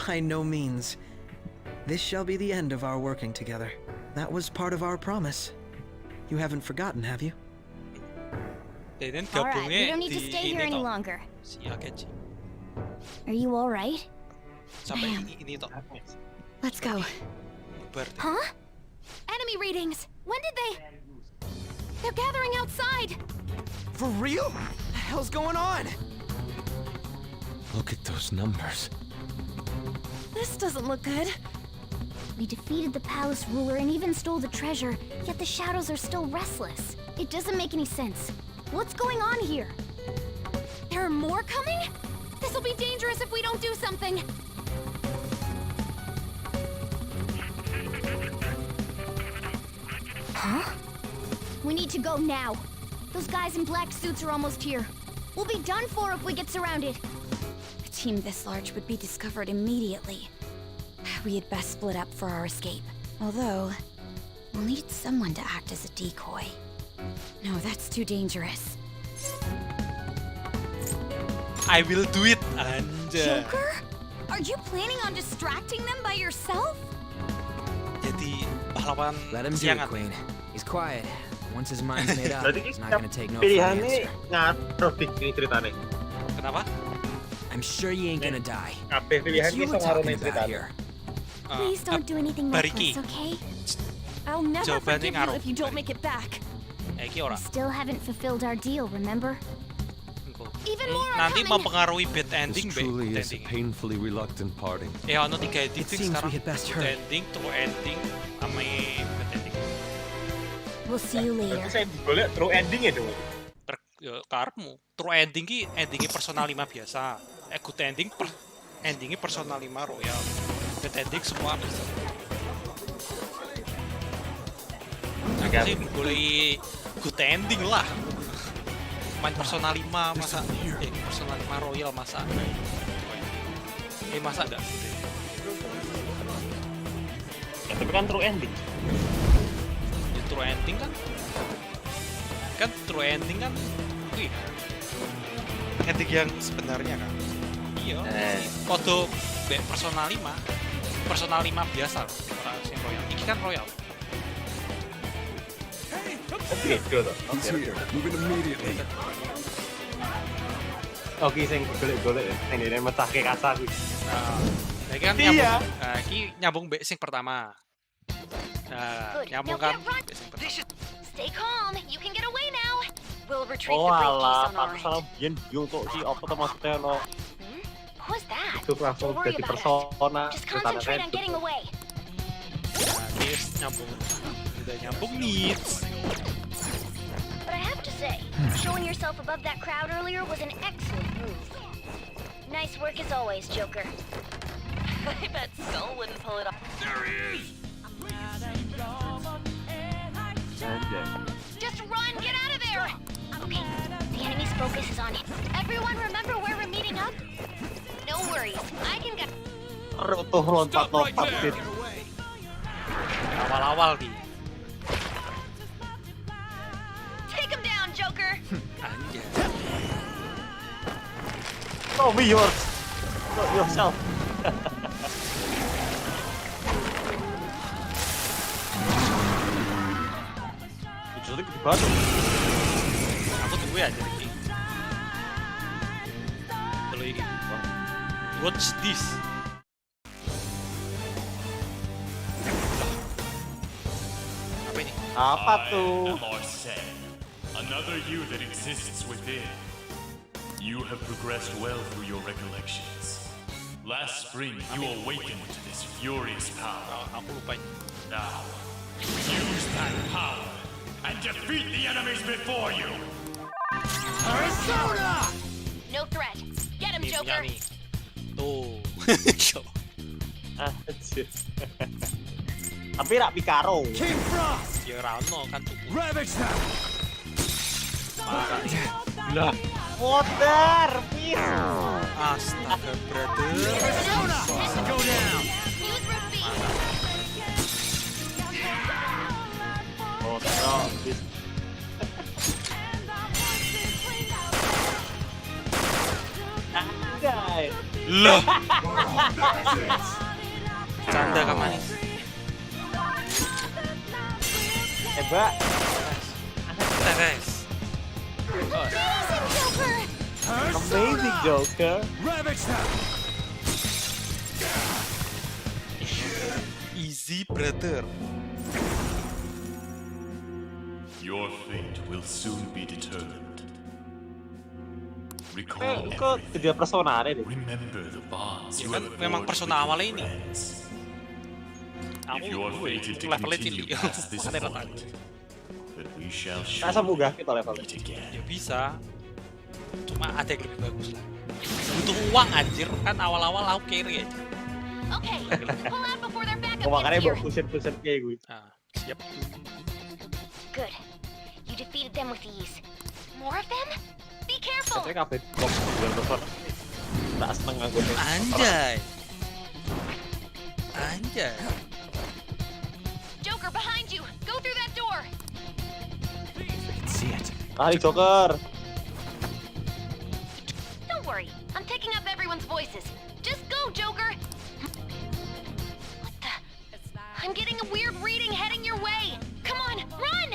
K: By no means. This shall be the end of our working together. That was part of our promise. You haven't forgotten, have you?
B: All right, we don't need to stay here any longer. Are you all right?
D: Sampai ini toh.
B: Let's go. Huh? Enemy readings. When did they? They're gathering outside.
H: For real? What the hell's going on? Look at those numbers.
B: This doesn't look good. We defeated the palace ruler and even stole the treasure, yet the shadows are still restless. It doesn't make any sense. What's going on here? There are more coming? This'll be dangerous if we don't do something. Huh? We need to go now. Those guys in black suits are almost here. We'll be done for if we get surrounded. A team this large would be discovered immediately. We had best split up for our escape. Although, we'll need someone to act as a decoy. No, that's too dangerous.
L: I will do it, Anja.
B: Joker? Are you planning on distracting them by yourself?
L: Jadi pahlawan
H: Let him do it,
L: siangan.
H: Queen. He's quiet. Once his mind's made up,
C: Berarti
H: he's not gonna take no for an
C: pilihannya
H: answer.
C: ngaruh di sini ceritanya.
L: Kenapa?
H: I'm sure you ain't gonna die.
C: Kabeh
H: What
C: pilihan
H: you
C: ini
H: were
C: ngaruh
H: talking
C: nih
H: about
C: ceritanya.
H: here?
B: Please don't do anything
L: Bariki.
B: reckless, okay? I'll never
L: Jawabannya
B: forgive you
L: ngaruh.
B: if you don't make it back.
L: Iki
B: We
L: ora.
B: still haven't fulfilled our deal, remember? Even more are
L: Nanti
B: coming.
L: mempengaruhi bad ending,
G: This truly
L: bad
G: is a
L: ending.
G: painfully reluctant parting.
L: Ono 3 ending
K: It
L: sih
K: seems
L: sekarang.
K: we had best
L: Good
K: hurry.
L: ending, true ending, sama bad ending.
B: We'll see you later.
C: Berarti saya boleh true ending ya dong.
L: Karepmu. True ending ki endingnya personal 5 biasa. Good ending endingnya personal 5 royal. Bad ending semua bisa. Aku sih boleh good ending lah. Main personal 5 masa personal 5 royal masa masa enggak good ending?
C: Ya, tapi kan true ending.
L: Ya, true ending kan true ending kan wih
D: Ending yang sebenarnya kan.
L: iya foto personal 5 biasa ora sing royal iki kan royal.
C: Oke, good.
F: He's here. Moving immediately.
C: Oke, sing golek-golek ya. Sing dene mecahke kasar kuwi.
L: Nah, iki kan nyambung. Nah, iki nyambung mbek sing pertama. Nah,
B: Good.
L: nyambung
B: Now
L: kan
B: get run.
L: mbek sing pertama.
B: Stay calm. You can get away now. We'll retrieve
C: Oh
B: the
C: alah,
B: briefcase on our
C: pantes
B: end.
C: salah biyen bingung kok si apa to maksudnya ono
B: Who's that?
C: itu langsung
B: Don't worry
C: jadi
B: about it.
C: persona
B: Just
C: ceritanya
B: concentrate on
C: itu.
B: getting away.
L: Nah, ini nyambung. Udah nyambung needs.
B: But I have to say, showing yourself above that crowd earlier was an excellent move. Nice work as always, Joker. I bet Skull wouldn't pull it off.
E: There he is!
C: Anjay.
B: Just run! Get out of there! Okay, the enemy's focus is on him. Everyone remember where we're meeting up? No worries, I can get...
C: Tuh lompat-lompat
E: there.
C: gitu.
L: Awal-awal di.
B: Take him down, Joker!
L: Anjay.
C: Oh, be yours. Not yourself. Jadi gede banget.
L: Aku tunggu ya jadi ini. Kalau ini. What's this? Apa ini?
C: Apa tuh?
E: Another you that exists within. You have progressed well through your recollections. Last spring, you awakened to this furious power.
L: Aku lupa ini.
E: Now, use that power and defeat the enemies before you. Persona!
B: No threat. Get him,
L: Ini punya
B: Joker!
L: nih. Tuh.
C: Anjir. Tapi rak Pikaro.
E: King Frost!
L: Ya Rano kan tuh.
E: Ravage them!
L: Masa
C: Lah, water,
L: Astaga, brother.
J: Go down. Use root B.
C: Oh, no. Anjay.
L: Loh. Canda ka manis.
C: Mbak.
L: Teres.
C: Amazing Joker.
L: Easy, brother.
E: Your fate will soon be determined. Recall
C: Kok tidak personal deh?
E: Remember the bonds
L: Ya
E: you
L: kan
E: have
L: memang
E: forged
L: persona
E: with
L: awalnya
E: your
L: ini.
E: friends.
L: Aku
E: If you are fated to
L: levelnya
E: continue
L: cilik.
E: past this
L: Makanya
E: point, then we shall
C: Masa munggah kita levelnya?
E: meet again.
L: Ya bisa. Cuma ada yang lebih bagus lah. Butuh uang anjir, kan awal-awal aku carry aja.
J: Okay, pull out before their backup
C: Oh, makanya
J: gets
C: bawa
J: here.
C: pusat kayak gue.
L: Ah, siap.
B: Good. You defeated them with ease. More of them? Be careful!
C: Katanya kafe box jual persona. Tak seneng aku nih.
L: Anjay. Anjay.
J: Joker, behind you. Go through that door.
H: See it.
C: Lari Joker.
B: Don't worry, I'm picking up everyone's voices. Just go, Joker! What the? I'm getting a weird reading heading your way! Come on, run!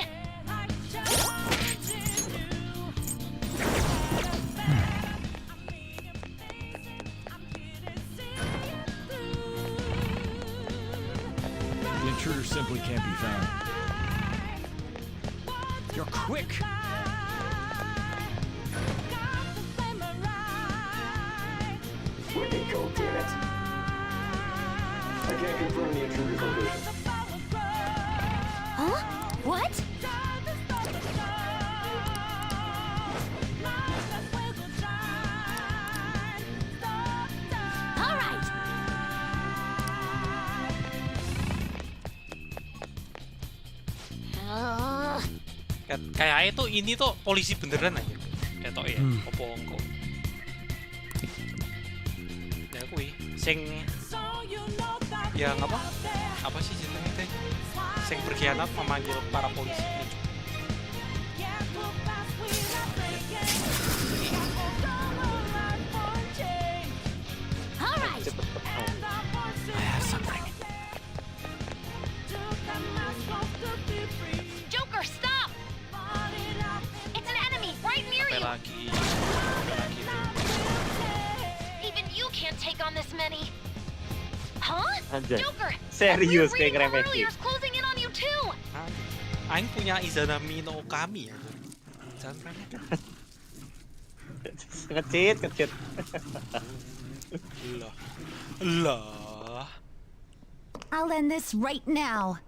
F: The intruder simply can't be found.
H: You're quick.
F: Wicked code, damn it. I can't confirm the intruder's location.
B: Huh? What? All right.
L: Kayaknya tuh ini tuh polisi beneran aja. Ketok ya, opo engko. Ya kuwi sing yang apa? Apa sih jenenge teh? Sing berkhianat memanggil para polisi itu.
B: All right.
H: I have something.
J: Joker, stop! It's an enemy right near
L: Sampai
J: you.
L: lagi.
J: Even you can't take on this many. Huh?
C: Anjay.
J: Joker,
C: Serius
J: that weird
C: kayak
J: reading from
C: ngeremehin.
J: earlier is closing in on you too.
L: Aing punya Izanami no Kami ya. Jangan remehkan.
C: Ngecit.
L: Lah.
B: I'll end this right now.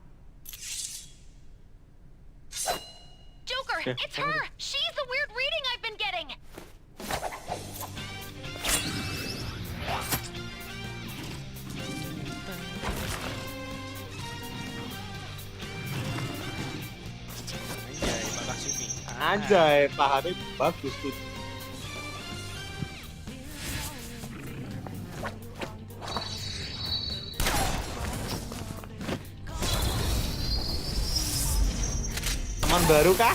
J: Joker, it's her! She's the weird reading I've been getting!
L: Anjay, makasih Mi.
C: Anjay, pahamnya bagus tuh. Teman baru kah?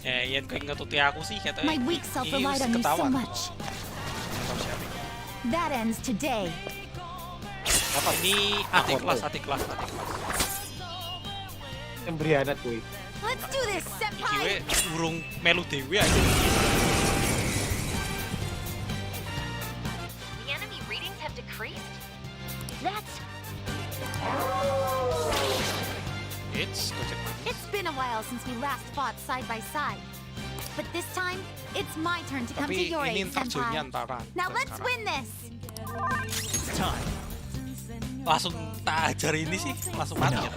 L: Yang kayak ngetuti aku sih katanya.
B: My weak self relied on you so much. That ends today.
L: Apa ini adik kelas.
C: Berkhianat kuy.
B: Let's do this,
L: Iki
B: senpai!
L: we urung melu dewe aja.
J: The enemy readings have decreased? That's...
B: It's been a while since we last fought side by side. But this time, it's my turn to come to
L: Tapi
B: your
L: ini
B: aid,
L: ntar joinnya
B: senpai.
L: antaran.
B: Now let's win this!
H: It's time.
L: Langsung tak ajar ini sih, langsung mati ya.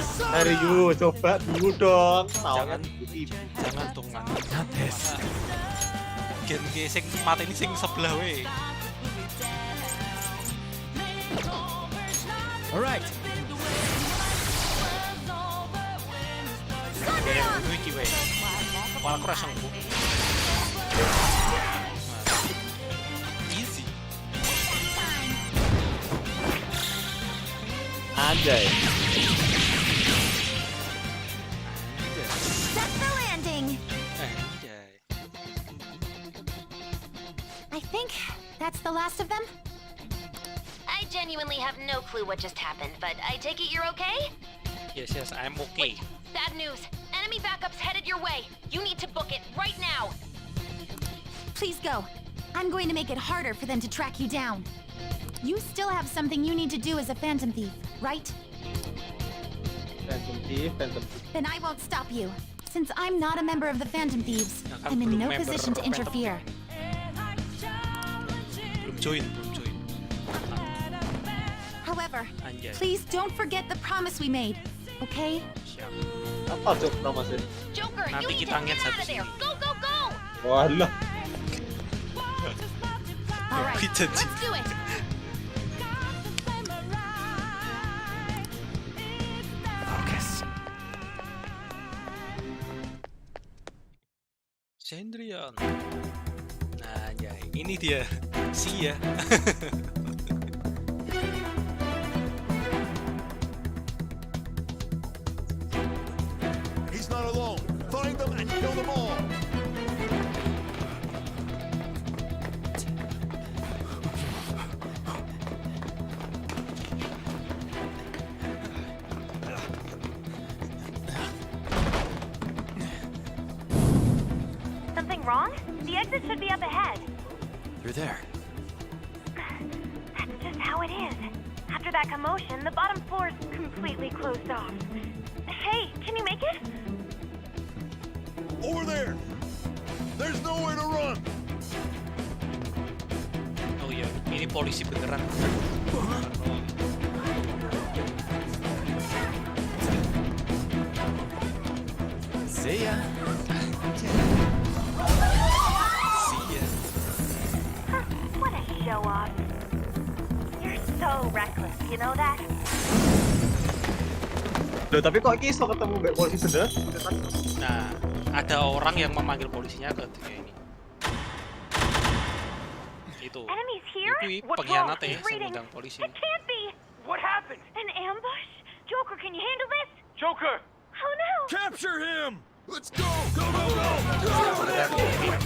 C: Serius, coba dulu dong.
L: Jangan dong nanti. Gen sing mati ini sing sebelah we.
H: Alright.
L: Kayak iki we. Kepala aku rasang bu. Easy.
C: Anjay.
B: That's the landing.
L: Anjay.
B: I think that's the last of them.
J: I genuinely have no clue what just happened, but I take it you're okay?
L: Yes, I'm okay.
J: Bad news. Enemy backup's headed your way. You need to book it right now.
B: Please go. I'm going to make it harder for them to track you down. You still have something you need to do as a Phantom Thief, right?
C: Phantom Thief.
B: Then I won't stop you. Since I'm not a member of the Phantom Thieves, I'm in no position to interfere.
L: Belum join.
B: However,
L: Anjay.
B: please don't forget the promise we made, okay?
L: Siap.
C: Apa Cok namanya?
J: Joker, you
L: Nanti
J: need
L: kita
J: to
L: nget
J: get out of
L: habis
J: there.
L: ini.
J: Go, go, go!
C: Walah.
B: All right,
L: Kita
B: let's do it.
H: Focus.
L: Sendrian. Nah, anjay. Ini dia. Sia.
M: He's not alone. Find them and kill them all.
A: Something wrong? The exit should be up ahead.
H: You're there.
A: That's just how it is. After that commotion, the bottom floor is completely closed off. Hey, can you make it?
M: Over there. There's nowhere to run.
L: Oh iya, ini polisi beneran.
H: See ya.
A: What a show off. You're so reckless, you know that?
C: Loh, tapi kok iso ketemu mbak polisi bener?
L: Nah, ada orang yang memanggil polisinya ke tiga ini. Itu.
A: Enemies here?
L: Itu
A: What's
L: pengkhianat
A: wrong?
L: ya,
A: He's reading.
L: undang polisi.
A: It can't be.
M: What happened?
A: An ambush? Joker, can you handle this?
M: Joker!
A: Oh no!
M: Capture him! Let's go! Go, go, go! Go!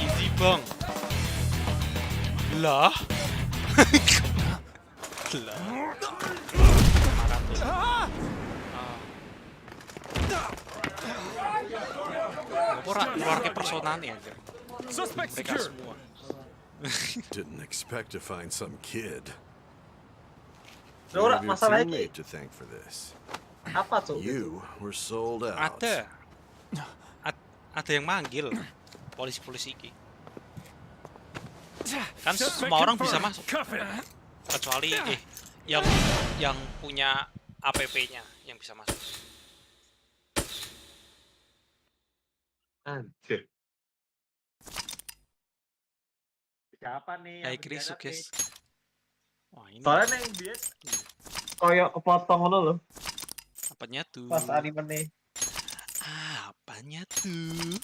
L: Easy bang. Lah. Lah. Keluar ke personan ya.
M: Suspect
L: Mereka
M: secured.
L: semua.
M: Didn't expect to find some kid.
C: Loh, ora,
M: You have your
C: masalahnya
M: teammate to thank for this.
C: apa Cok?
M: You were sold out.
L: Ada. Ada yang manggil polisi-polisi ini. Kan semua orang bisa masuk. Kecuali yang punya APP-nya yang bisa masuk.
C: Anjir. Siapa nih?
L: Hai Chris, guys. Wah, ini
C: Soalnya yang biasa kayak kepotong ngono loh.
L: apanya tuh?
C: Pas anime nih.
L: Apanya tuh?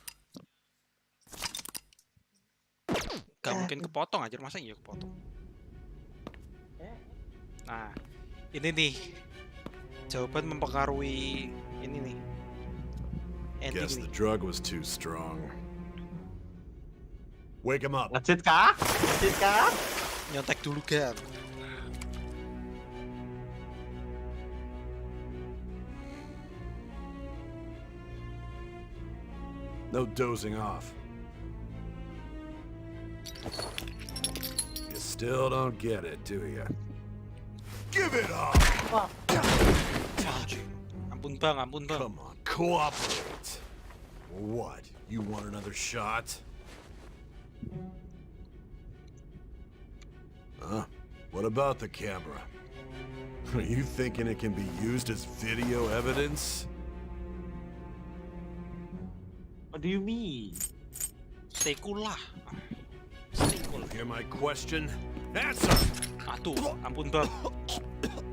L: Gak mungkin kepotong aja, masa iya kepotong? Nah, ini nih. Jawaban mempengaruhi ini nih. Ending
M: Guess the
L: nih.
M: drug was too strong. Wake him up.
C: Ngecit kah? Ngecit kah?
L: Nyontek dulu kan.
M: No dozing off. You still don't get it, do you? Give it up!
L: Ampun bang, ampun bang.
M: Come on, cooperate. What? You want another shot? Huh? What about the camera? Are you thinking it can be used as video evidence?
C: What do you mean?
L: Stay cool lah. Stay cool.
M: Hear my question? Answer!
L: Aduh, ampun bang.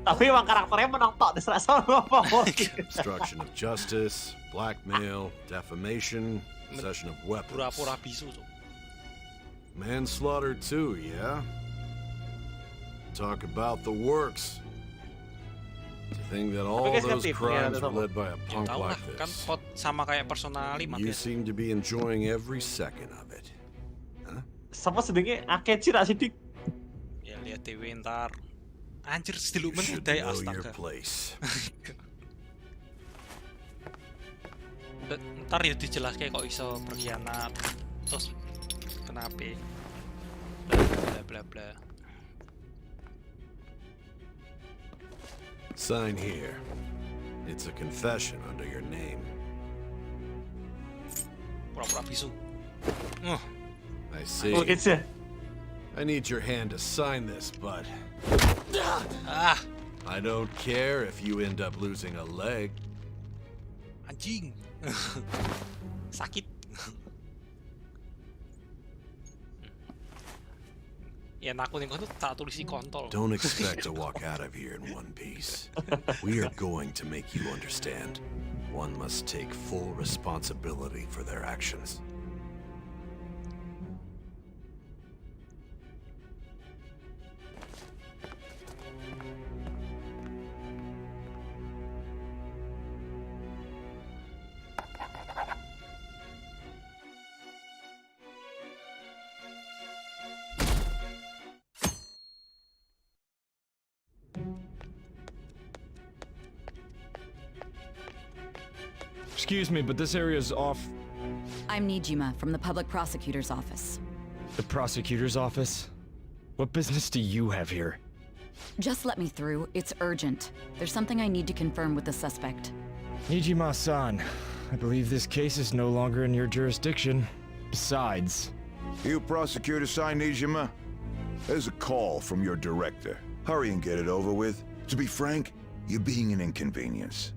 C: Tapi emang karakternya menang tok diserah sama apa.
M: Obstruction of justice, blackmail, defamation, possession of weapons.
L: Pura-pura bisu tuh.
M: Manslaughter too, yeah? Talk about the works. To think that all those crimes were led by a punk
L: Tahu lah,
M: like
L: kan
M: this.
L: pot sama kayak Persona 5
M: You
L: biasa.
M: seem to be enjoying every second of it. Huh?
C: Sama sedengnya Akechi tak sidik.
L: Ya lihat dewe ntar. Anjir stilu
M: You should
L: menudai
M: know your
L: astaga.
M: place.
L: Ntar ya dijelas kayak kok iso berkhianat. Terus kenapa? Bla bla bla.
M: Sign here. It's a confession under your name.
L: Pura-pura bisu.
M: I see.
C: Look, it's
M: I need your hand to sign this, bud.
L: Ah,
M: I don't care if you end up losing a leg.
L: anjing. Sakit. Ya aku nih kono tak tulisi kontol.
M: Don't expect to walk out of here in one piece. We are going to make you understand. One must take full responsibility for their actions.
N: Excuse me, but this area is off.
O: I'm Nijima from the Public Prosecutor's Office.
N: The prosecutor's office? What business do you have here?
O: Just let me through. It's urgent. There's something I need to confirm with the suspect.
N: Nijima-san, I believe this case is no longer in your jurisdiction. Besides...
P: You prosecutor, Sai Nijima? There's a call from your director. Hurry and get it over with. To be frank, you're being an inconvenience.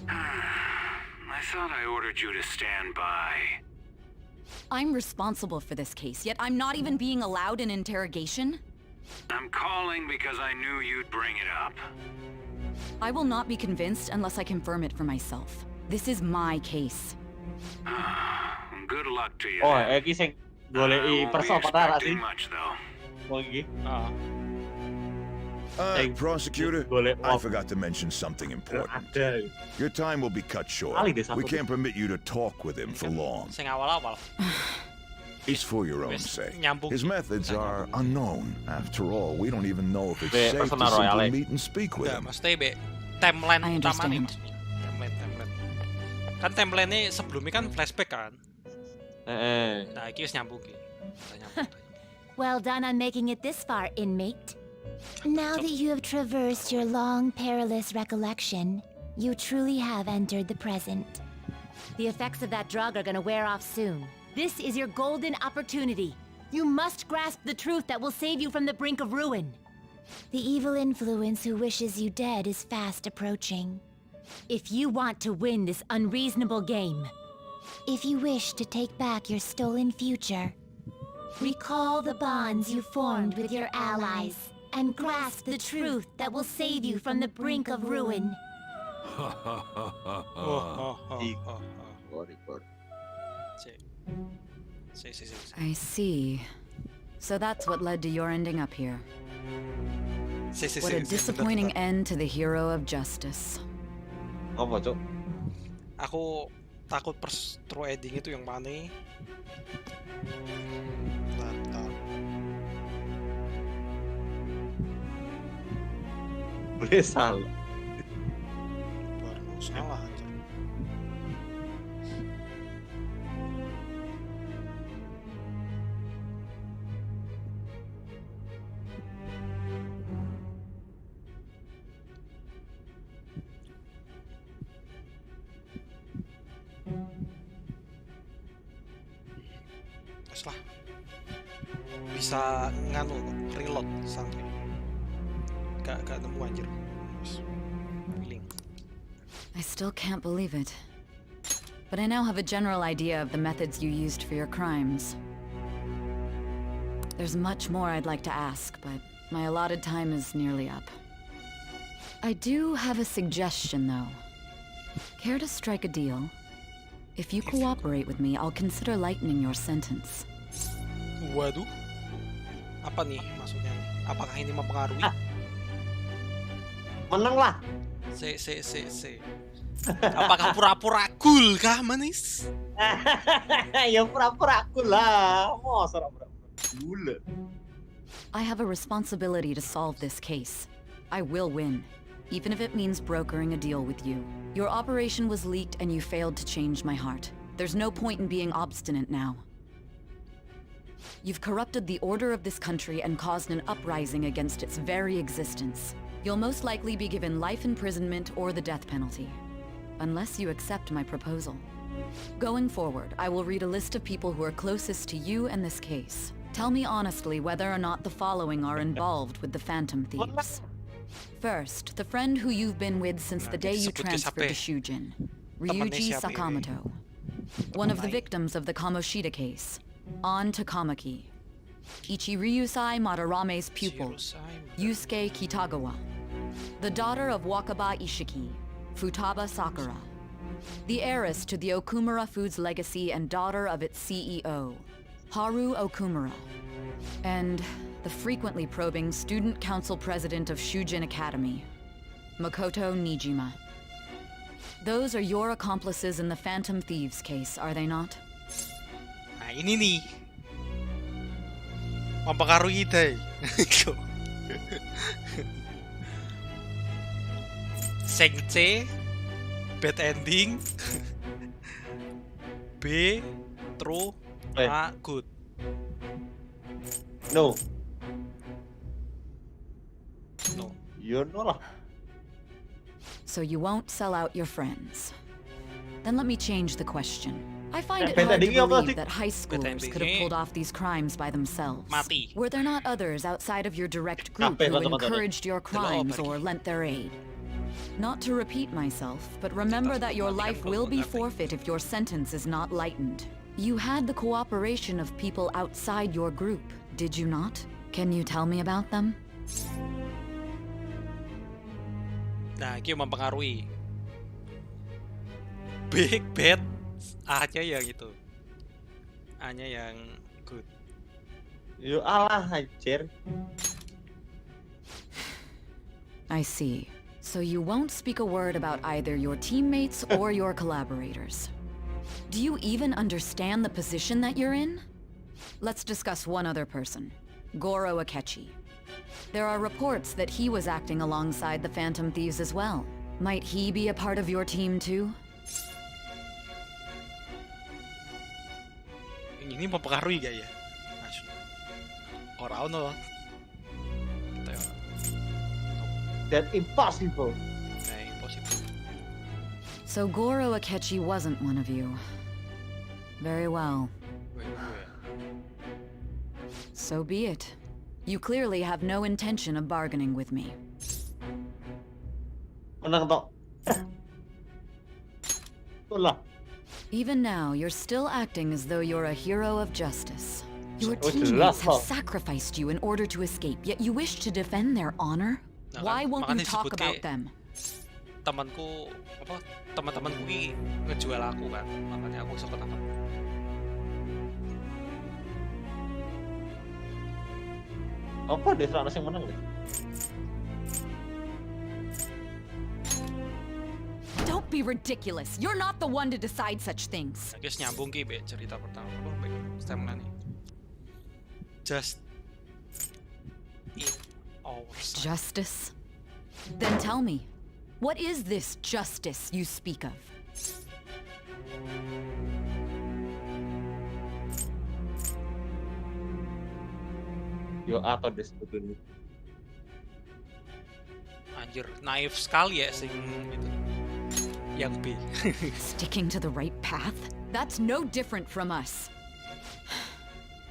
Q: I thought I ordered you to stand by.
O: I'm responsible for this case, yet I'm not even being allowed an interrogation?
Q: I'm calling because I knew you'd bring it up.
O: I will not be convinced unless I confirm it for myself. This is my case.
Q: Good luck to you.
C: Oh, iki sing goleki perso padahal sih.
Q: Much though.
C: Oh iki.
P: Prosecutor, I forgot to mention something important. Your time will be cut short. We can't permit you to talk with him for long.
L: Sing awal-awal.
P: It's for your own sake. His methods are unknown. After all, we don't even know if it's safe to simply meet and speak with him.
L: Maksudnya be timeline utama nih maksudnya. Timeline. Kan timeline-nya sebelumnya kan flashback kan. Nah, iki wis nyambung iki.
B: Well done on making it this far, inmate. Now that you have traversed your long, perilous recollection, you truly have entered the present. The effects of that drug are gonna wear off soon. This is your golden opportunity. You must grasp the truth that will save you from the brink of ruin. The evil influence who wishes you dead is fast approaching. If you want to win this unreasonable game, if you wish to take back your stolen future, recall the bonds you formed with your allies and grasp the truth that will save you from the brink of ruin.
O: I see. So that's what led to your ending up here. What a disappointing end to the hero of justice.
C: Apa, Cuk?
L: Aku takut true ending itu yang mana? Bentar.
C: Boleh salah.
L: Baru salah aja. Terus lah. Bisa nganu reload santai. Gak nemu anjir.
O: I still can't believe it. But I now have a general idea of the methods you used for your crimes. There's much more I'd like to ask, but My allotted time is nearly up. I do have a suggestion, though. Care to strike a deal? If you cooperate with me, I'll consider lightening your sentence.
L: Waduh. Apa nih maksudnya? Apakah ini mempengaruhi?
C: Menang lah.
L: Se. Apakah pura-pura cool kah, manis?
C: Ya pura-pura cool lah. Masa pura-pura cool.
O: I have a responsibility to solve this case. I will win, even if it means brokering a deal with you. Your operation was leaked and you failed to change my heart. There's no point in being obstinate now. You've corrupted the order of this country and caused an uprising against its very existence. You'll most likely be given life imprisonment or the death penalty, unless you accept my proposal. Going forward, I will read a list of people who are closest to you and this case. Tell me honestly whether or not the following are involved with the Phantom Thieves. First, the friend who you've been with since the day you transferred to Shujin, Ryuji Sakamoto. One of the victims of the Kamoshida case, An Takamaki. Ichiryusai Madarame's pupil, Yusuke Kitagawa. The daughter of Wakaba Ishiki, Futaba Sakura. The heiress to the Okumura Foods legacy and daughter of its CEO, Haru Okumura. And the frequently probing student council president of Shujin Academy, Makoto Nijima. Those are your accomplices in the Phantom Thieves case, are they not?
L: Nah, ini nih. Mempengaruhi deh. Sengce, bad ending. B, true, A, good.
C: No.
L: No.
C: You know lah.
O: So you won't sell out your friends. Then let me change the question. I find it hard to believe that high schoolers could have pulled off these crimes by themselves. Were there not others outside of your direct group who encouraged your crimes or lent their aid? Not to repeat myself, but remember that your life will be forfeit if your sentence is not lightened. You had the cooperation of people outside your group, did you not? Can you tell me about them?
L: Nah, ini mempengaruhi. Big bad, A-nya yang itu. A-nya yang good.
C: Yo alah anjir.
O: I see. So you won't speak a word about either your teammates or your collaborators. Do you even understand the position that you're in? Let's discuss one other person, Goro Akechi. There are reports that he was acting alongside the Phantom Thieves as well. Might he be a part of your team too?
L: Ini mempengaruhi gak ya? Orang no.
C: That's impossible.
L: Impossible.
O: So Goro Akechi wasn't one of you. Very well. So be it. You clearly have no intention of bargaining with me. Even now, you're still acting as though you're a hero of justice. Your teammates have sacrificed you in order to escape, yet you wish to defend their honor? Why won't you talk about them?
L: Temanku, teman-temanku ini ngejual aku kan, makanya aku suka ketangkap.
C: Apa deh Ranas yang menang deh?
O: Don't be ridiculous. You're not the one to decide such things.
L: Guys, nyambung ki be cerita pertama. Apa baik stamina nih? Just in our sight.
O: Justice? Then tell me, what is this justice you speak of?
C: Yo atau deh sebetulnya.
L: Anjir, naif sekali ya sing itu. Yang B.
O: Sticking to the right path? That's no different from us.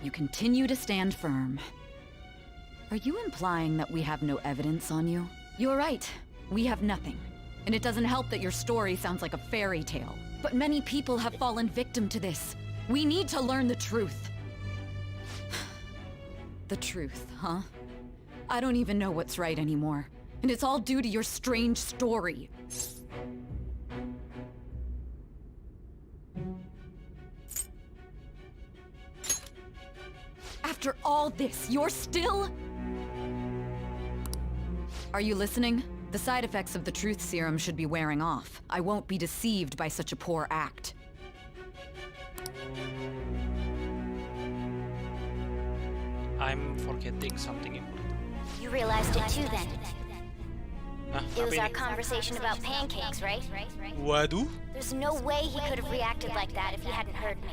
O: You continue to stand firm. Are you implying that we have no evidence on you? You're right. We have nothing. And it doesn't help that your story sounds like a fairy tale. But many people have fallen victim to this. We need to learn the truth. The truth, huh? I don't even know what's right anymore. And it's all due to your strange story. After all this, you're still... Are you listening? The side effects of the truth serum should be wearing off. I won't be deceived by such a poor act.
L: I'm forgetting something important.
B: You realized it too then.
L: Hah,
B: It was
L: apa
B: our
L: ini?
B: conversation about pancakes, right?
L: Waduh,
B: There's no way he could have reacted like that if he hadn't heard me.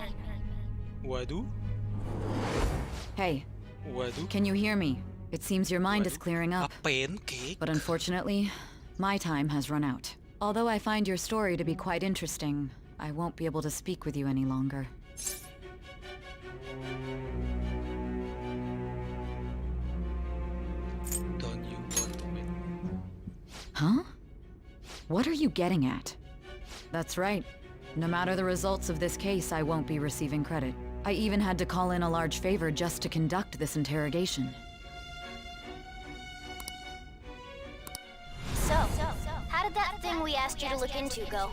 L: waduh,
O: Hey,
L: waduh.
O: can you hear me? It seems your mind is clearing up.
L: Pancake?
O: But unfortunately, my time has run out. Although I find your story to be quite interesting, I won't be able to speak with you any longer.
L: Don't you want to win?
O: Huh? What are you getting at? That's right. No matter the results of this case, I won't be receiving credit. I even had to call in a large favor just to conduct this interrogation.
B: So, how did that thing we asked you to look into go?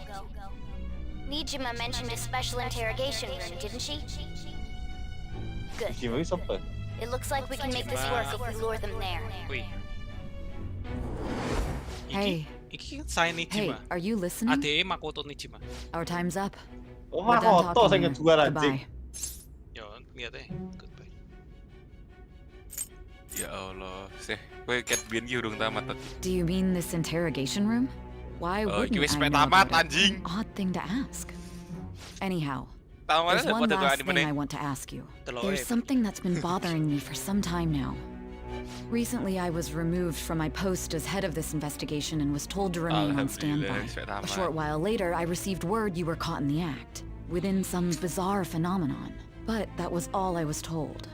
B: Nijima mentioned a special interrogation room, didn't she? Good.
C: Gimana sampai?
B: It looks like we can make this work if we lure them there.
L: Wih.
O: Hey.
L: Iki kan saya
O: Hey,
L: Nijima.
O: are you listening?
L: Ade Makoto Nijima.
O: Our time's up.
C: Oh,
O: We're done
C: Makoto
O: talking
C: saya
O: here.
C: ngejual anjing.
O: Goodbye.
L: Yo, lihat deh. Goodbye.
R: Ya Allah, sih, gue cat bian ki urung tamat tadi.
O: Do you mean this interrogation room? Why
R: Oh,
O: wouldn't
R: iki wis
O: I
R: pek
O: know
R: tamat,
O: about it?
R: anjing.
O: Odd thing to ask. Anyhow,
R: Tamatnya
O: there's one
R: dapat
O: last
R: anime
O: thing
R: nih.
O: I want to ask you.
L: Telur
O: There's
L: ayam.
O: something that's been bothering me for some time now. Recently, I was removed from my post as head of this investigation and was told to remain on standby.
R: Alhamdulillah,
O: A short while later, I received word you were caught in the act, within some bizarre phenomenon. But that was all I was told.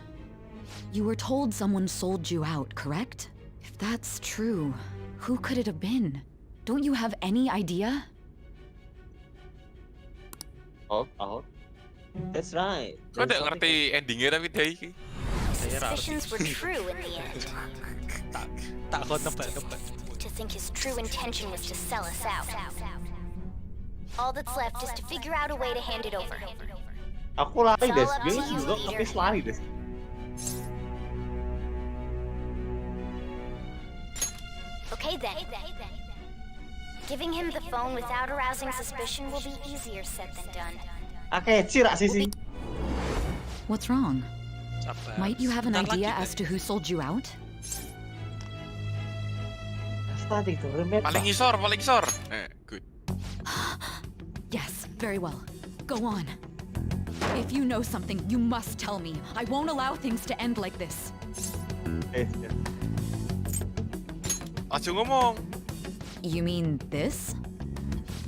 O: You were told someone sold you out, correct? If that's true, who could it have been? Don't you have any idea?
C: Oh. That's right.
R: Kok udah ngerti endingnya tapi deh iki.
B: Suspicions were true in the end.
L: Tak kau nebak-nebak.
B: To think his true intention was to sell us out. All that's left is to figure out a way to hand it over.
C: Aku lari
B: It's
C: deh,
B: all up to
C: dia
B: you,
C: juga
B: leader.
C: habis lari deh.
B: Okay then. Giving him the phone without arousing suspicion will be easier said than done.
C: Oke, cirak sisi.
O: What's wrong?
L: Sabar.
O: Might you have an
L: Bentar
O: idea
L: lagi,
O: as to who sold you out?
C: Tadi tuh remet.
R: Paling isor. Good.
O: Yes, very well. Go on. If you know something, you must tell me. I won't allow things to end like this.
R: Aja ngomong.
O: You mean this?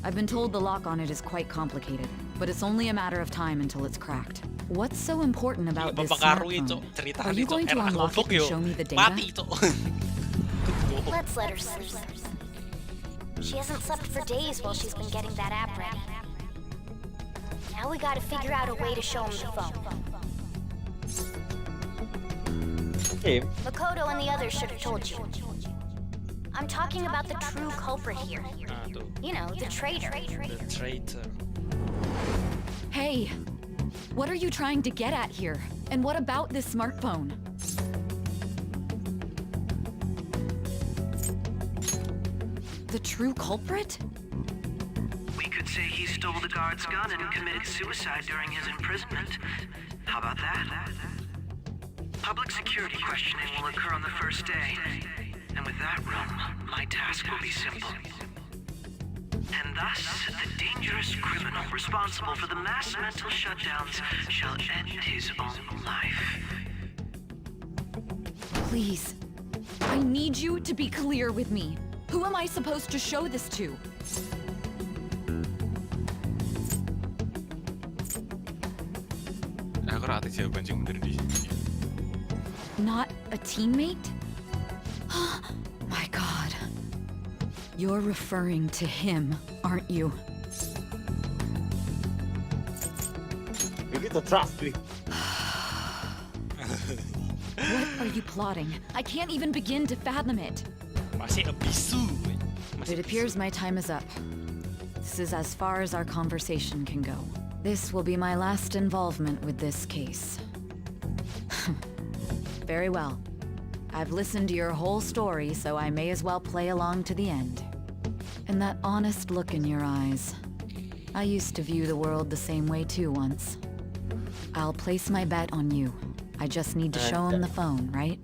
O: I've been told the lock on it is quite complicated, but it's only a matter of time until it's cracked. What's so important about this
L: Mempengaruhi,
O: smartphone?
L: Cok. Cerita
O: Are you
L: Cok.
O: going to
L: Era
O: unlock
L: kelompok,
O: it and
L: yo.
O: show me the data?
L: Mati, Cok.
B: Let's let her sleep. She hasn't slept for days while she's been getting that app ready. Now we gotta figure out a way to show him the phone. Makoto and the others should have told you. I'm talking about the true culprit here. You know, the traitor.
L: The traitor.
O: Hey, what are you trying to get at here? And what about this smartphone? The true culprit?
S: We could say he stole the guard's gun and committed suicide during his imprisonment. How about that? Public security questioning will occur on the first day. And with that room, my task will be simple. And thus, the dangerous criminal responsible for the mass mental shutdowns shall end his own life.
O: Please, I need you to be clear with me. Who am I supposed to show this to?
R: Aku rata jawaban sing bener di sini.
O: Not a teammate? My God. You're referring to him, aren't you?
C: You need to trust me.
O: What are are you plotting? I can't even begin to fathom it.
L: Masih bisu.
O: It appears my time is up. This is as far as our conversation can go. This will be my last involvement with this case. Very well. I've listened to your whole story, so I may as well play along to the end. And that honest look in your eyes. I used to view the world the same way too once. I'll place my bet on you. I just need to show him the phone, right?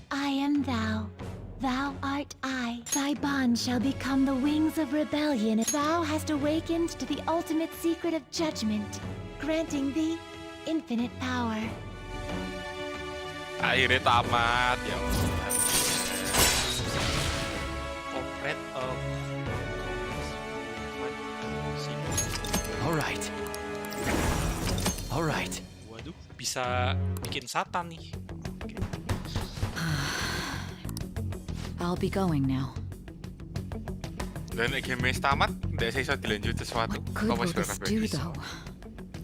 T: I am thou. Thou art I. Thy bond shall become the wings of rebellion. Thou hast awakened to the ultimate secret of judgment, granting thee infinite power.
R: Akhirnya tamat ya.
L: Corporate of
H: Alright. Alright.
L: Waduh, bisa bikin satan nih.
O: I'll be going now.
R: Dan game tamat, tidak saya bisa dilanjut sesuatu.
O: Good will this do, though?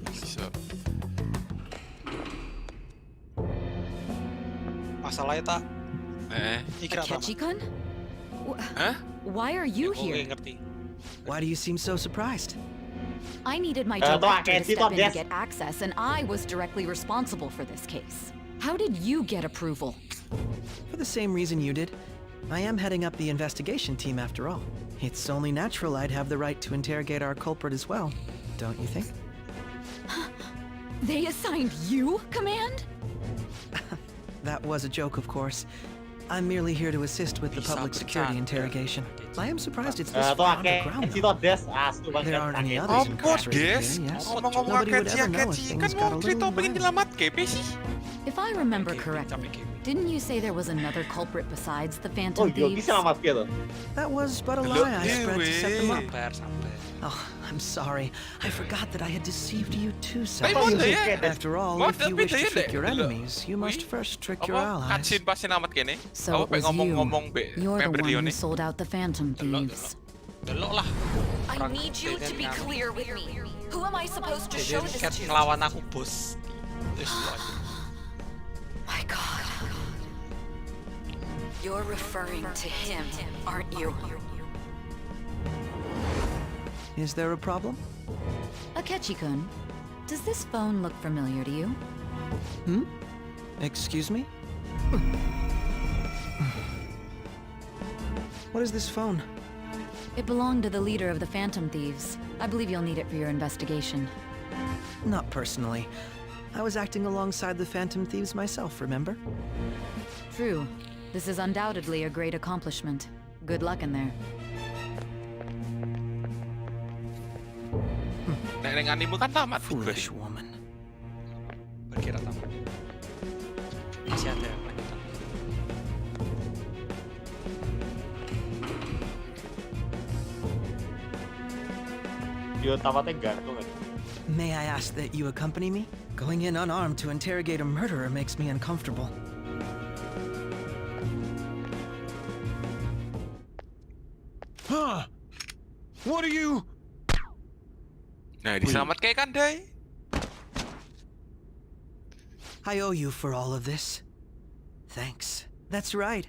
R: Bisa.
D: Masalahnya tak.
O: Akechi-kun? Why are you here?
K: Why do you seem so surprised?
O: I needed my director to step in to get access, and I was directly responsible for this case. How did you get approval?
K: For the same reason you did. I am heading up the investigation team after all. It's only natural I'd have the right to interrogate our culprit as well, don't you think?
O: They assigned you command?
K: That was a joke, of course. I'm merely here to assist with the public security interrogation. I am surprised it's this far underground. There aren't any others incarcerated here, yes. Nobody would ever know if things got a little wild.
O: If I remember correctly, didn't you say there was another culprit besides the Phantom Thieves?
K: That was but a lie I spread to set them up. Oh, I'm sorry. I forgot that I had deceived you too, Seth. After all, if you wish to trick your enemies, you must first trick your allies.
O: So it was you. You're the one who sold out the Phantom Thieves. I need you to be clear with me. Who am I supposed to show this to?
L: Ngelawan aku, bos.
O: My God. You're referring to him, aren't you?
K: Is there a problem?
O: Akechi-kun, does this phone look familiar to you?
K: Excuse me? What is this phone?
O: It belonged to the leader of the Phantom Thieves. I believe you'll need it for your investigation.
K: Not personally. I was acting alongside the Phantom Thieves myself, remember?
O: True. This is undoubtedly a great accomplishment. Good luck in there.
R: Nek anime kan tamat.
K: Foolish woman.
L: Berkira tamat. Masih ada lanjutan.
C: Dia tamatnya gantung kan?
K: May I ask that you accompany me? Going in unarmed to interrogate a murderer makes me uncomfortable.
P: Huh? What are you?
R: Nah, diselamatkan kan, Day?
K: I owe you for all of this. Thanks. That's right.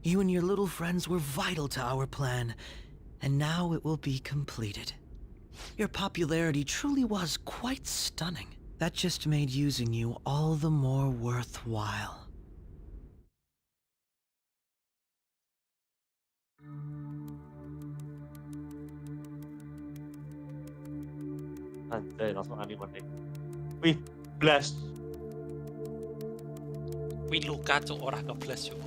K: You and your little friends were vital to our plan, and now it will be completed. Your popularity truly was quite stunning. That just made using you all the more worthwhile.
C: Anjay, langsung anime nih. Wih, blast.
L: Wih, luka tuh orang nge-blast yuk.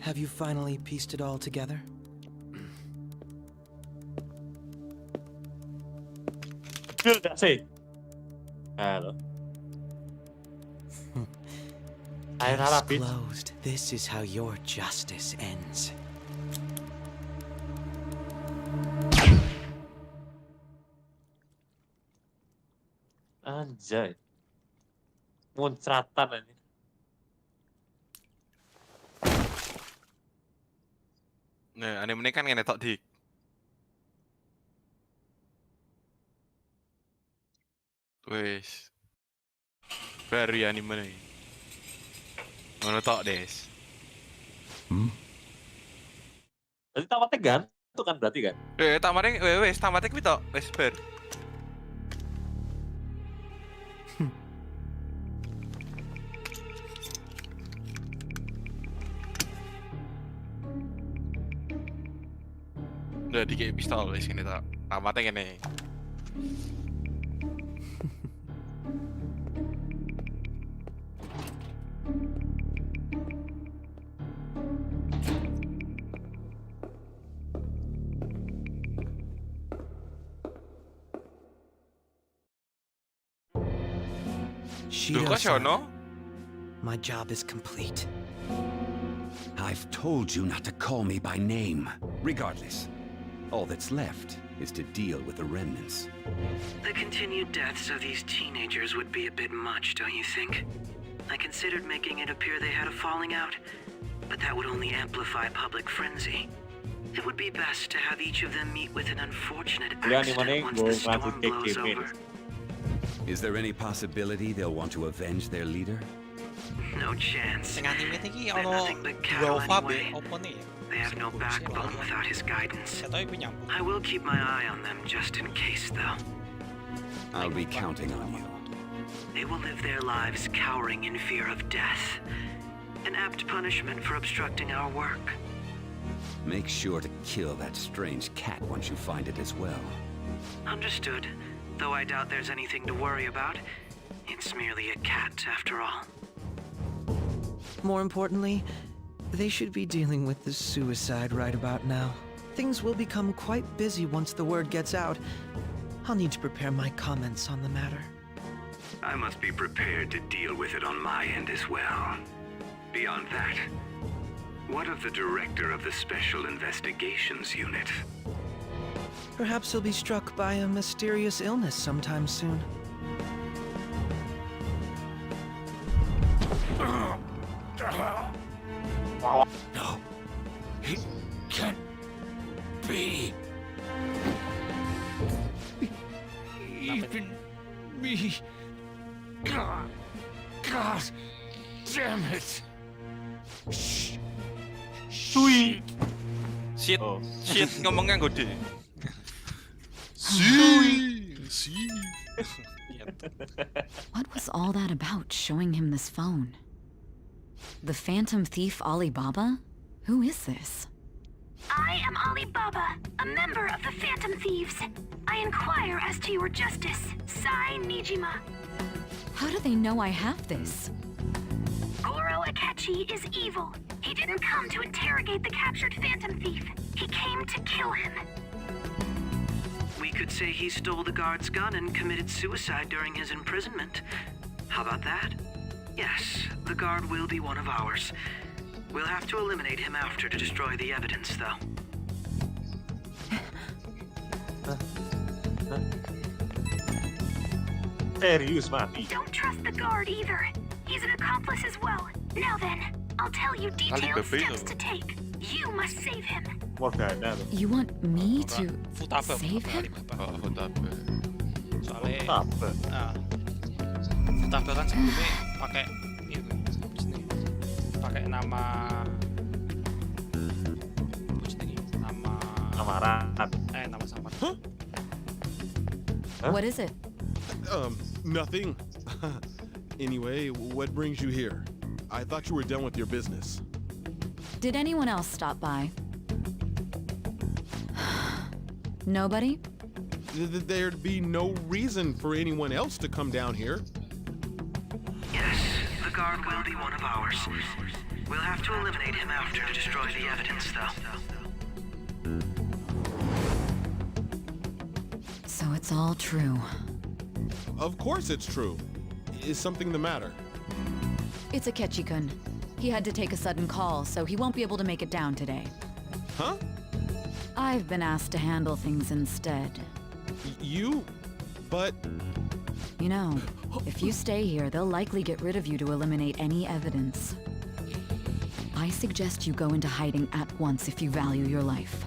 K: Have you finally pieced it all together?
C: Feel gak sih? Halo. Ayo harapin.
K: Closed. This is how your justice ends.
C: Anjay. Muncratan aja.
R: Nah, anime ini kan ngene tok dik. Wes. Very anime nih. Ngono tok, Des.
C: Berarti tamatnya gantung kan berarti kan?
R: Tamatnya wes tamatnya kuwi tok, wes bar. Udah dikei pistol wis ngene tok. Tamatnya ngene.
K: My job is complete.
U: I've told you not to call me by name. Regardless, all that's left is to deal with the remnants.
S: The continued deaths of these teenagers would be a bit much, don't you think? I considered making it appear they had a falling out, but that would only amplify public frenzy. It would be best to have each of them meet with an unfortunate accident once the storm blows over.
U: Is there any possibility they'll want to avenge their leader?
S: No chance.
L: Sing anime iki
S: They're
L: ono
S: nothing but cattle
L: dua
S: anyway.
L: opo nih?
S: They have no backbone without his guidance. I will keep my eye on them just in case, though.
U: I'll be counting on you.
S: They will live their lives cowering in fear of death. An apt punishment for obstructing our work.
U: Make sure to kill that strange cat once you find it as well.
S: Understood. Though I doubt there's anything to worry about. It's merely a cat, after all.
K: More importantly, they should be dealing with the suicide right about now. Things will become quite busy once the word gets out. I'll need to prepare my comments on the matter.
Q: I must be prepared to deal with it on my end as well. Beyond that, what of the director of the Special Investigations Unit?
K: Perhaps he'll be struck by a mysterious illness sometime soon.
U: No, it can't be.
N: Even me. God damn it.
R: Shit. Shit ngomongnya gede.
O: What was all that about, showing him this phone? The Phantom Thief Alibaba? Who is this?
A: I am Alibaba, a member of the Phantom Thieves. I inquire as to your justice, Sai Nijima.
O: How do they know I have this?
A: Goro Akechi is evil. He didn't come to interrogate the captured Phantom Thief. He came to kill him.
S: We could say he stole the guard's gun and committed suicide during his imprisonment. How about that? Yes, the guard will be one of ours. We'll have to eliminate him after to destroy the evidence, though.
C: Serius mati.
A: Don't trust the guard either. He's an accomplice as well. Now then, I'll tell you detailed steps to take. You must save him.
O: You want me to save him?
L: Soalnya Futaba kan sebelumnya pakai pakai nama
C: samaran.
L: Nama samaran.
O: What is it?
V: Nothing. Anyway, what brings you here? I thought you were done with your business.
O: Did anyone else stop by? Nobody?
V: There'd be no reason for anyone else to come down here.
S: Yes, the guard will be one of ours. We'll have to eliminate him after to destroy the evidence, though.
O: So it's all true.
V: Of course it's true. Is something the matter?
O: It's Akechi-kun. He had to take a sudden call, so he won't be able to make it down today.
V: Huh?
O: I've been asked to handle things instead.
V: But...
O: You know, if you stay here, they'll likely get rid of you to eliminate any evidence. I suggest you go into hiding at once if you value your life.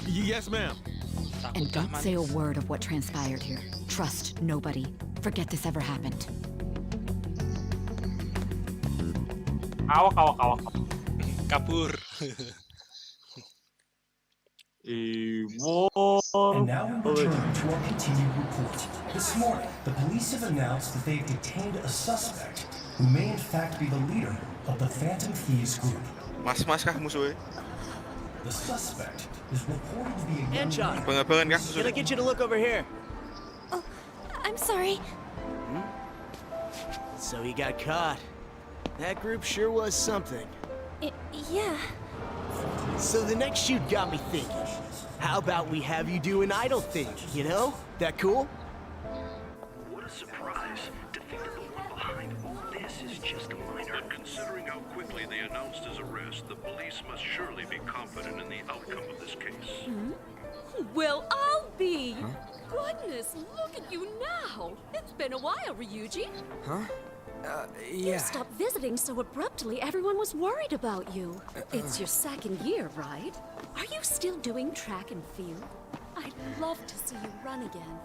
V: Yes, ma'am.
O: And don't say a word of what transpired here. Trust nobody. Forget this ever happened.
C: Awak.
L: Kabur.
G: And now we return to our continued report. This morning, the police have announced that they've detained a suspect who may in fact be the leader of the Phantom Thieves group.
R: Mas kah musuhnya?
G: The suspect is reported to be a young
K: John,
G: man.
R: Abang-abangan kah
K: Can I
R: musuhnya?
K: get you to look over here?
T: I'm sorry.
K: So he got caught. That group sure was something.
T: Yeah.
K: So the next shoot got me thinking. How about we have you do an idle thing, you know? That cool?
Q: What a surprise to think that the one behind all this is just a minor.
M: But considering how quickly they announced his arrest, the police must surely be confident in the outcome of this case.
I: Well, I'll be. Goodness, look at you now. It's been a while, Ryuji.
H: Huh?
I: You stopped visiting so abruptly, everyone was worried about you. It's your second year, right? Are you still doing track and field? I'd love to see you run again.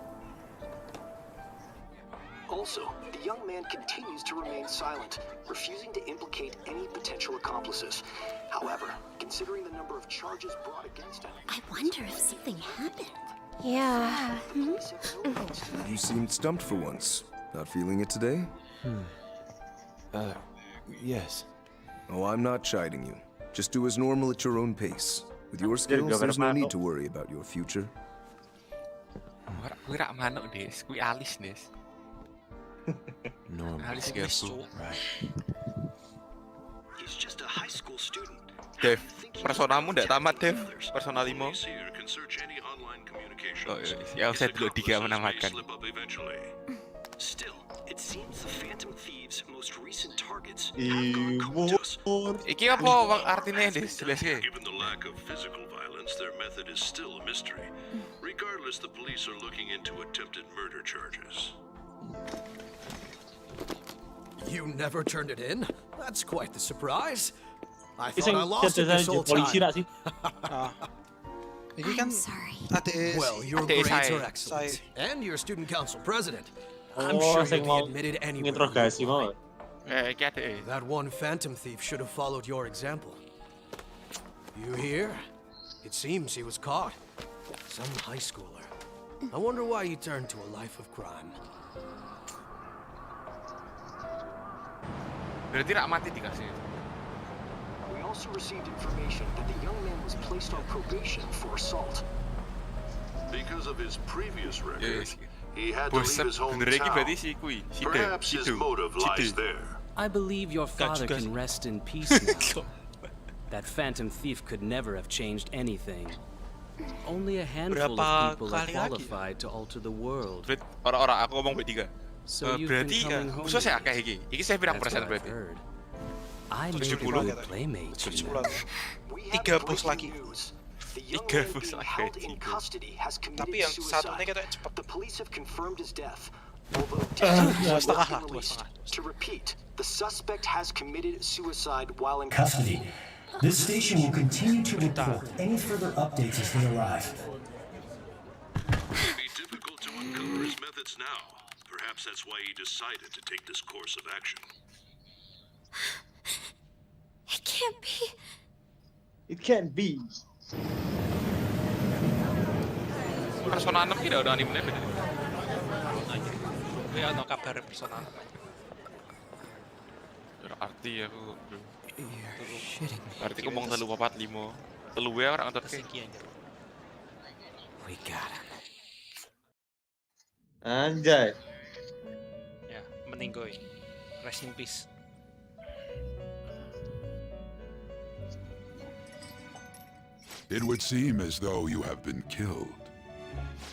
S: Also, the young man continues to remain silent, refusing to implicate any potential accomplices. However, considering the number of charges brought against him...
I: I wonder if something happened.
T: Yeah.
W: You seemed stumped for once. Not feeling it today?
N: Yes.
W: Oh, I'm not chiding you. Just do as normal at your own pace. With your skills, there's no need to worry about your future.
R: Kuwi rak manuk, Des. Kuwi alis, Des.
N: Normal.
R: Alis garpu.
N: Right.
S: He's just a high school student.
R: Dev, personamu ndak tamat, Dev. Persona 5. Oh, ya usah dulu 3 menamatkan.
S: Still, it seems the Phantom Thieves' most recent targets have gone comatose.
R: Iki apa artinya, Des? Jelaske.
M: Given the lack of physical violence, their method is still a mystery. Regardless, the police are looking into attempted murder charges.
K: You never turned it in? That's quite the surprise. I
C: Isang
K: thought I lost it this whole
C: polisi
K: time.
C: nak sih?
D: Ini kan
K: Well, your
R: ATE
K: grades
R: saya.
K: are excellent. And you're student council president.
C: Oh,
K: I'm sure
C: sing
K: you'll
C: mau
K: be admitted anywhere.
C: nginterogasi mau.
R: Iki ATE.
K: That one phantom thief should have followed your example. You hear? It seems he was caught. Some high schooler. I wonder why he turned to a life of crime.
R: Berarti rak mati dikasih.
S: We also received information that the young man was placed on probation for assault.
M: Because of his previous record,
R: Yes.
M: he had to
R: Bos
M: leave his
R: bener iki berarti
M: hometown.
R: si kuwi, si
M: Perhaps his motive lies there.
X: I believe your father
L: juga
X: can
L: sih.
X: rest in peace now. That phantom thief could never have changed anything. Only a handful
L: Berapa
X: of people are
L: kali lagi?
X: qualified to alter the world.
R: Orang-orang aku ngomong B3.
X: So you've been
R: Berarti
X: coming home
R: musuh saya akeh
X: again.
R: iki. Iki saya pirang
X: That's
R: persen
X: what I've
R: berarti?
X: heard. I made a
R: 70.
X: good playmate, you know.
L: 3 bos lagi.
S: The young
R: 3
S: man
R: bos
S: being
R: lagi.
S: held in custody has committed
L: Tapi yang satunya
S: suicide.
L: kita cepat.
S: The police have confirmed his death. Although
L: Dua
S: details
L: setengah
S: have
L: lah,
S: been
L: dua
S: released.
L: setengah.
S: To repeat, the suspect has committed suicide while in
G: Custody. This station will continue to report any further updates as they arrive.
M: It'd be difficult to uncover his methods now. Perhaps that's why he decided to take this course of action.
T: It can't be.
C: It can't be.
R: Persona 6 tidak ada animenya beda.
L: Ya, no kabar Persona 6.
R: Arti aku. Arti aku mau telu 45. Telu wae orang nonton ke.
H: We got him.
C: Anjay.
L: Ya, meninggoy. Rest in peace.
P: It would seem as though you have been killed.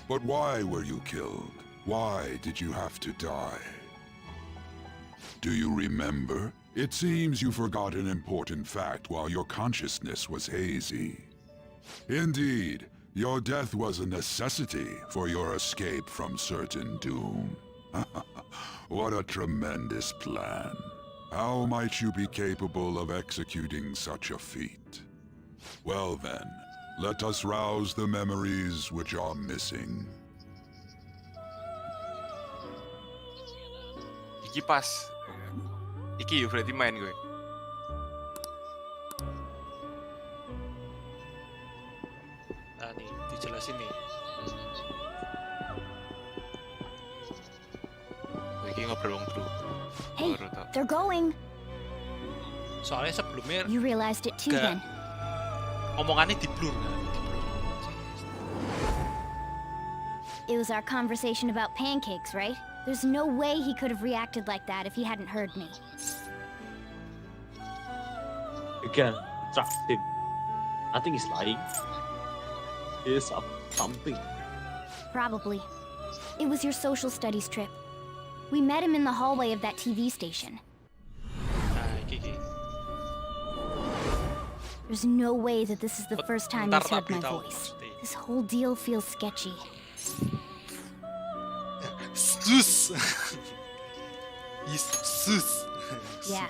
P: But why were you killed? Why did you have to die? Do you remember? It seems you forgot an important fact while your consciousness was hazy. Indeed, your death was a necessity for your escape from certain doom. What a tremendous plan. How might you be capable of executing such a feat? Well then, let us rouse the memories which are missing.
R: Iki pas. Iki berarti main gue.
L: Nah nih, dijelasin nih.
R: Iki ngobrol dulu.
T: Hey, they're going.
L: Soalnya sebelumnya
T: You realized it too then.
L: omongannya di-blur kan?
T: It was our conversation about pancakes, right? There's no way he could have reacted like that if he hadn't heard me.
C: Again, trust him. I think he's lying. He is something.
T: Probably. It was your social studies trip. We met him in the hallway of that TV station.
L: Nah, iki.
T: There's no way that this is the first time he's heard my
L: tahu
T: voice.
L: pasti.
T: This whole deal feels sketchy.
L: Sus. Sus.
T: Yeah.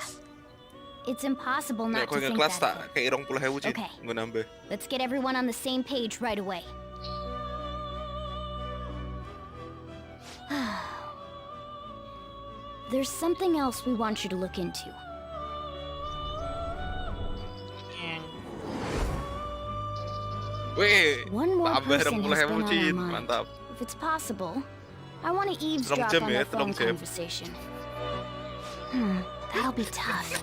T: It's impossible
D: Nek
T: not
D: kowe
T: to think
D: ngekelas
T: that.
D: tak kayak 20.000 Cin,
T: Okay.
D: nggo nambah.
T: Let's get everyone on the same page right away. There's something else we want you to look into.
D: Weh,
T: One more
D: tambah
T: person has
D: 20.000
T: been on our
D: Cin,
T: mind.
D: mantap.
T: If it's possible, I want to eavesdrop
D: jam
T: on
D: ya,
T: their phone
D: 3 jam.
T: conversation. That'll be tough.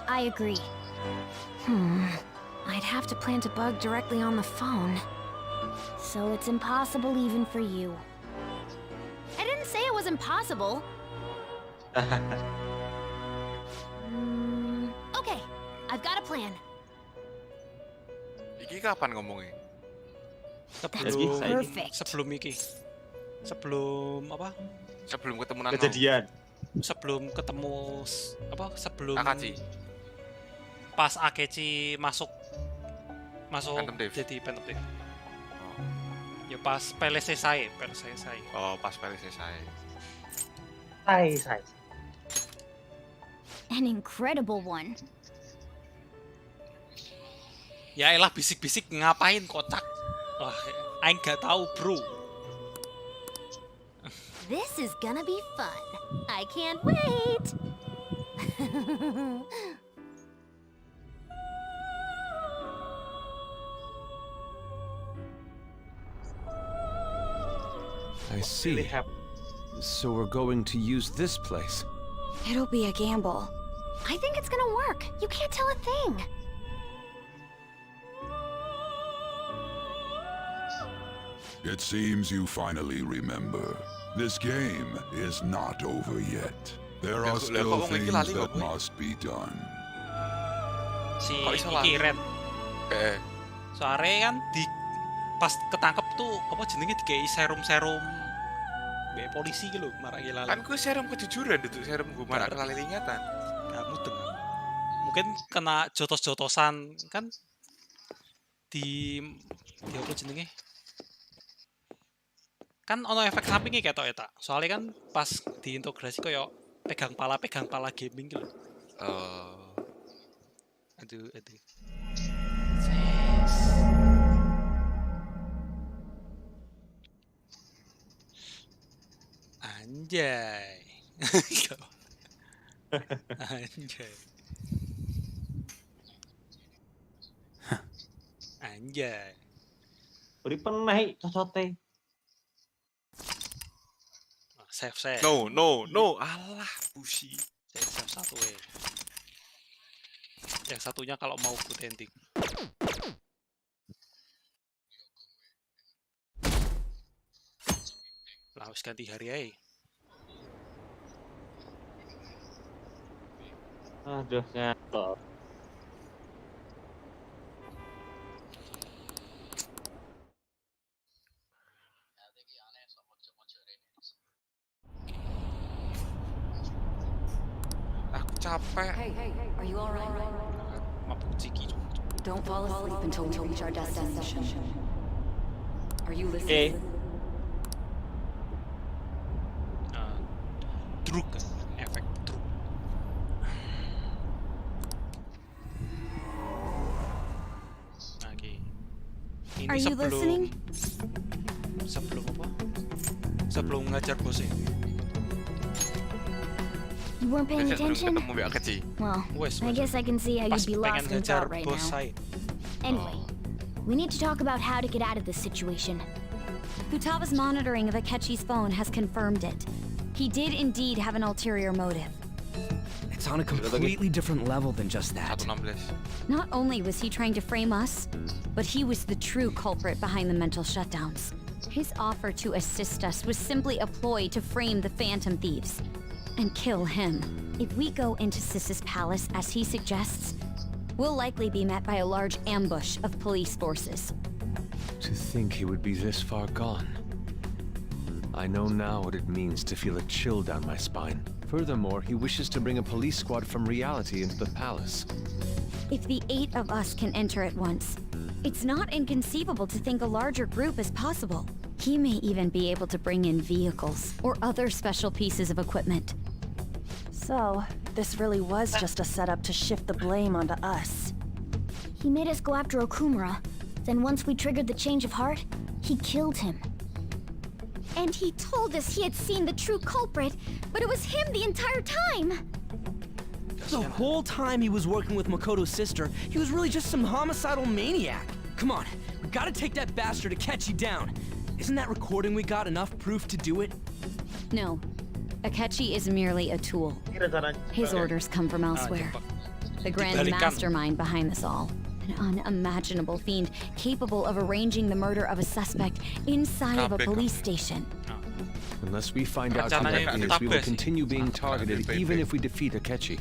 T: I agree. I'd have to plant a bug directly on the phone. So it's impossible even for you. I didn't say it was impossible. Okay, I've got a plan.
R: Iki kapan ngomongnya?
L: Sebelum iki. Sebelum apa?
R: Sebelum ketemu Nano.
C: Kejadian.
L: Sebelum ketemu apa? Sebelum
R: Akachi.
L: Pas Akechi masuk
R: Phantom Thief.
L: jadi Phantom Thief. Ya pas Pele selesai.
R: Oh, pas Pele selesai.
C: Sai.
T: An incredible one.
L: Ya elah bisik-bisik ngapain kocak? Wah, aing gak tahu, bro.
T: This is gonna be fun. I can't wait.
H: I see. So we're going to use this place.
T: It'll be a gamble. I think it's gonna work. You can't tell a thing.
P: It seems you finally remember. This game is not over yet. There are still things that must be done.
L: Si iki Red. Soalnya kan di pas ketangkep tuh apa jenenge dikei serum-serum be polisi gitu marake lali.
R: Kan gue serum kejujuran itu, serum gue marak lali ingatan.
L: Kamu dengar. Mungkin kena jotos-jotosan kan di apa jenenge? Kan ono efek sampingnya ketok eta. Soalnya kan pas diintegrasi koyo pegang pala gaming gitu. Aduh. Anjay. Anjay. Anjay.
C: Beri peneh cocote.
L: Save.
R: No. Alah, busi.
L: Save satu Yang satunya kalau mau good ending. Lah harus ganti hari aja.
C: Aduh, ngantor.
R: Aku capek.
O: Hey, are you all right?
L: Mabuk ciki.
O: Don't fall asleep until we reach our destination. Are you listening?
L: Truk, efek truk. Oke. ini
O: Are you listening?
L: Sebelum apa? Sebelum ngajar bos ya.
T: You weren't paying attention? Well,
L: Wes,
T: I guess I can see how
L: Pas
T: you'd be
L: pengen
T: lost in
L: ngajar
T: thought right
L: bos
T: now.
L: saya.
T: Anyway, we need to talk about how to get out of this situation.
O: Futaba's monitoring of Akechi's phone has confirmed it. He did indeed have an ulterior motive.
H: It's on a completely different level than just that.
O: Not only was he trying to frame us, but he was the true culprit behind the mental shutdowns. His offer to assist us was simply a ploy to frame the Phantom Thieves and kill him. If we go into Sis's palace as he suggests, we'll likely be met by a large ambush of police forces.
B: To think he would be this far gone. I know now what it means to feel a chill down my spine. Furthermore, he wishes to bring a police squad from reality into the palace.
O: If the 8 of us can enter at once, it's not inconceivable to think a larger group is possible. He may even be able to bring in vehicles or other special pieces of equipment.
E: So, this really was just a setup to shift the blame onto us.
T: He made us go after Okumura. Then once we triggered the change of heart, he killed him. And he told us he had seen the true culprit, but it was him the entire time!
H: The whole time he was working with Makoto's sister, he was really just some homicidal maniac. Come on, we gotta take that bastard Akechi down. Isn't that recording we got enough proof to do it?
O: No. Akechi is merely a tool. His orders come from elsewhere. The grand mastermind behind this all. An unimaginable fiend capable of arranging the murder of a suspect inside of a police station.
B: Unless we find out who that is, we will continue being targeted even if we defeat Akechi.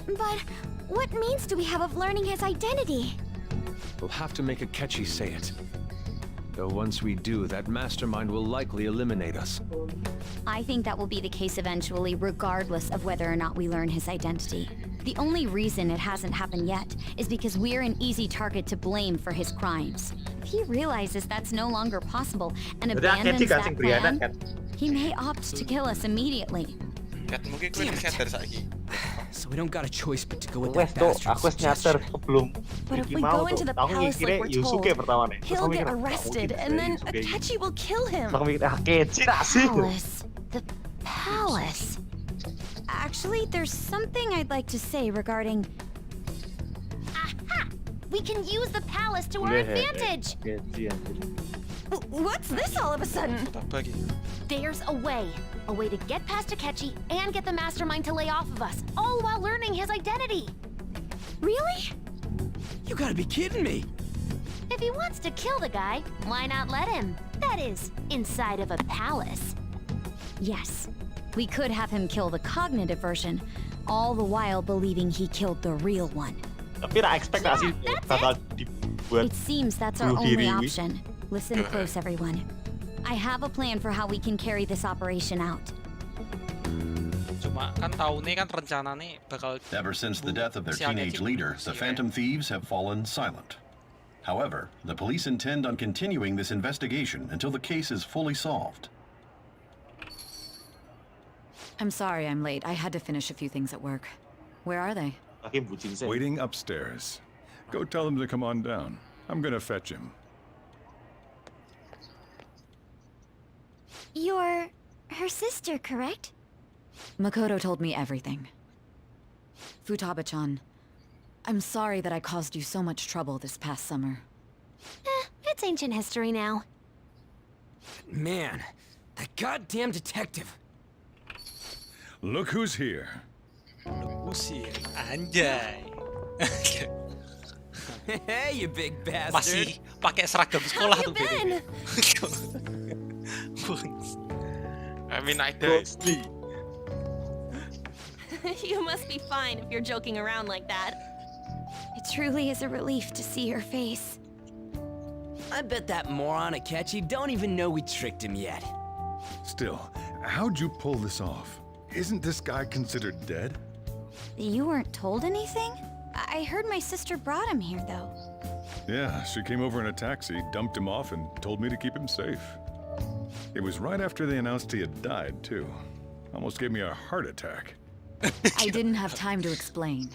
T: But what means do we have of learning his identity?
B: We'll have to make Akechi say it. Though once we do, that mastermind will likely eliminate us.
O: I think that will be the case eventually, regardless of whether or not we learn his identity. The only reason it hasn't happened yet is because we're an easy target to blame for his crimes. If he realizes that's no longer possible and abandons that plan, he may opt to kill us immediately.
H: So we don't got a choice but to go with that bastard's suggestion.
E: But if we go into the palace like we're told, he'll get arrested, and then Akechi will kill him.
T: Palace. The palace.
O: Actually, there's something I'd like to say regarding...
T: Aha! We can use the palace to our advantage!
E: What's this all of a sudden?
T: There's a way. A way to get past Akechi and get the mastermind to lay off of us, all while learning his identity. Really?
H: You gotta be kidding me.
T: If he wants to kill the guy, why not let him? That is, inside of a palace.
O: Yes. We could have him kill the cognitive version, all the while believing he killed the real one. It seems that's our only option. Listen close, everyone. I have a plan for how we can carry this operation out.
L: Cuma kan tahu nih kan rencana nih bakal.
F: Ever since the death of their teenage leader, the Phantom Thieves have fallen silent. However, the police intend on continuing this investigation until the case is fully solved.
O: I'm sorry I'm late. I had to finish a few things at work. Where are they?
J: Waiting upstairs. Go tell them to come on down. I'm gonna fetch him.
T: You're her sister, correct?
O: Makoto told me everything. Futaba-chan, I'm sorry that I caused you so much trouble this past summer.
T: It's ancient history now.
H: Man, that goddamn detective.
J: Look who's here.
L: Usil, anjay.
H: Hey, you big bastard.
L: Masih pakai seragam sekolah tuh
E: beda.
R: I mean, I did.
E: You must be fine if you're joking around like that.
O: It truly is a relief to see your face.
H: I bet that moron Akechi don't even know we tricked him yet.
J: Still, how'd you pull this off? Isn't this guy considered dead?
O: You weren't told anything? I heard my sister brought him here, though.
J: Yeah, she came over in a taxi, dumped him off, and told me to keep him safe. It was right after they announced he had died, too. Almost gave me a heart attack.
O: I didn't have time to explain.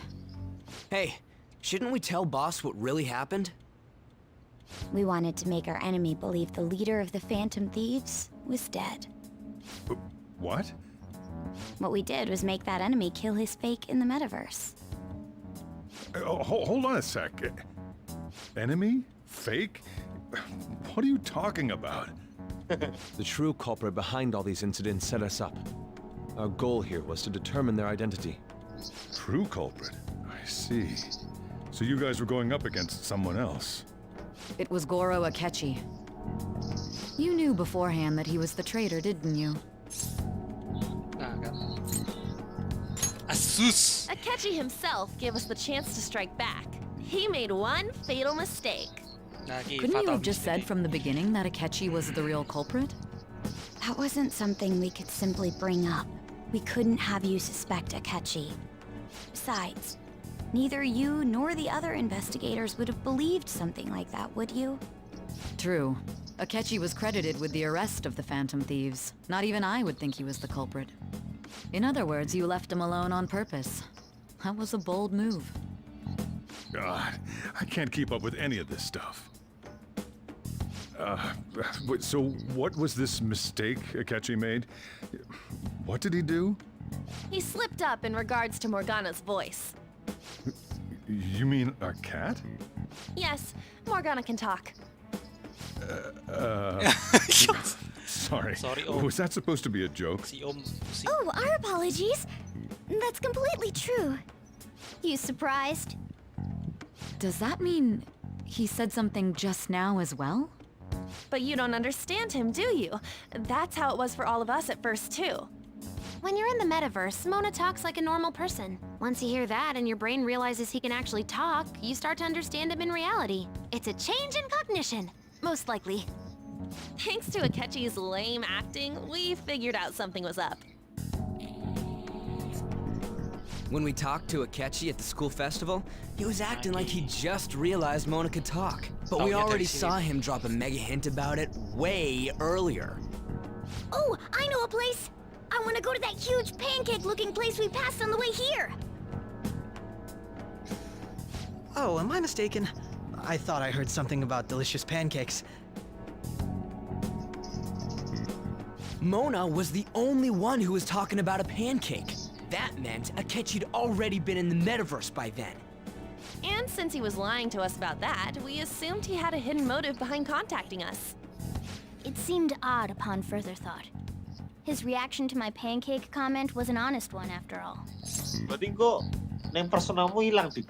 H: Hey, shouldn't we tell boss what really happened?
T: We wanted to make our enemy believe the leader of the Phantom Thieves was dead.
J: What?
T: What we did was make that enemy kill his fake in the metaverse.
J: Hold on a sec. Enemy? Fake? What are you talking about?
B: The true culprit behind all these incidents set us up. Our goal here was to determine their identity.
J: True culprit? I see. So you guys were going up against someone else?
O: It was Goro Akechi. You knew beforehand that he was the traitor, didn't you?
L: Asus!
E: Akechi himself gave us the chance to strike back. He made one fatal mistake.
O: Couldn't you have just said from the beginning that Akechi was the real culprit?
T: That wasn't something we could simply bring up. We couldn't have you suspect Akechi. Besides, neither you nor the other investigators would have believed something like that, would you?
O: True. Akechi was credited with the arrest of the Phantom Thieves. Not even I would think he was the culprit. In other words, you left him alone on purpose. That was a bold move.
J: God, I can't keep up with any of this stuff. So what was this mistake Akechi made? What did he do?
E: He slipped up in regards to Morgana's voice.
J: You mean a cat?
E: Yes, Morgana can talk.
J: Sorry.
L: Om.
J: Was that supposed to be a joke?
T: Oh, our apologies. That's completely true. You surprised?
O: Does that mean he said something just now as well?
E: But you don't understand him, do you? That's how it was for all of us at first, too.
A: When you're in the metaverse, Mona talks like a normal person. Once you hear that and your brain realizes he can actually talk, you start to understand him in reality. It's a change in cognition, most likely.
E: Thanks to Akechi's lame acting, we figured out something was up.
H: When we talked to Akechi at the school festival, he was acting like he just realized Mona could talk. But we already saw him drop a mega hint about it way earlier.
T: Oh, I know a place! I want to go to that huge pancake-looking place we passed on the way here!
K: Oh, am I mistaken? I thought I heard something about delicious pancakes.
H: Mona was the only one who was talking about a pancake. That meant Akechi'd already been in the metaverse by then.
E: And since he was lying to us about that, we assumed he had a hidden motive behind contacting us.
T: It seemed odd upon further thought. His reaction to my pancake comment was an honest one after all.
C: Berarti kok name personamu hilang dik?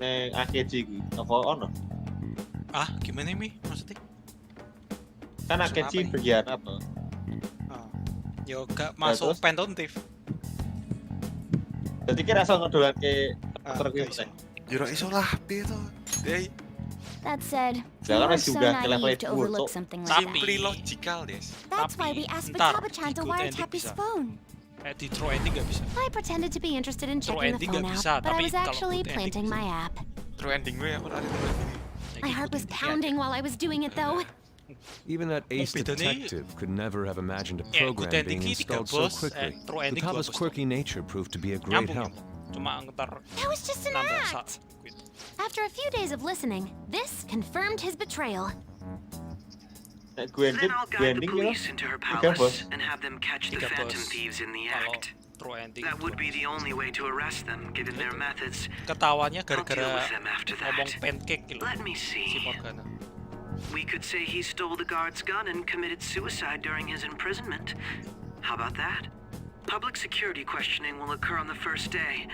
C: Neng Akechi iki apa ono?
L: Ah, gimana Mi? Maksudnya?
C: Kan Akechi berkhianat toh.
L: Yo gak masuk Phantom Thief.
C: Jadi kira asal ngedolan ke karakter kuwi.
R: Yo ora iso lah, piye to?
T: That said, we
C: Jangan
T: were so
C: sudah
T: naive to
C: level
T: overlook
C: 10.
T: something like that.
R: Simply logical, Des.
T: That's why we asked for Taba-chan to wiretap his phone.
L: Di throw ending gak bisa.
A: I pretended to be interested in checking the phone out, but I was actually planting my app.
R: Throw ending gue aku ada
A: My heart was pounding while I was doing it, though.
B: Even that ace detective could never have imagined a program being installed so quickly. Utaba's quirky nature proved to be a great help.
A: That was just an act! After a few days of listening, this confirmed his betrayal.
S: Then I'll guide the police into her palace and have them catch the Phantom Thieves in the act. That would be the only way to arrest them, given their methods.
L: Ketawanya
S: I'll deal
L: gara-gara
S: with them after
L: ngomong
S: that.
L: pancake gitu.
S: Let me see.
L: Si Morgana.
S: We could say he stole the guard's gun and committed suicide during his imprisonment. How about that? Public security questioning will occur on the first day.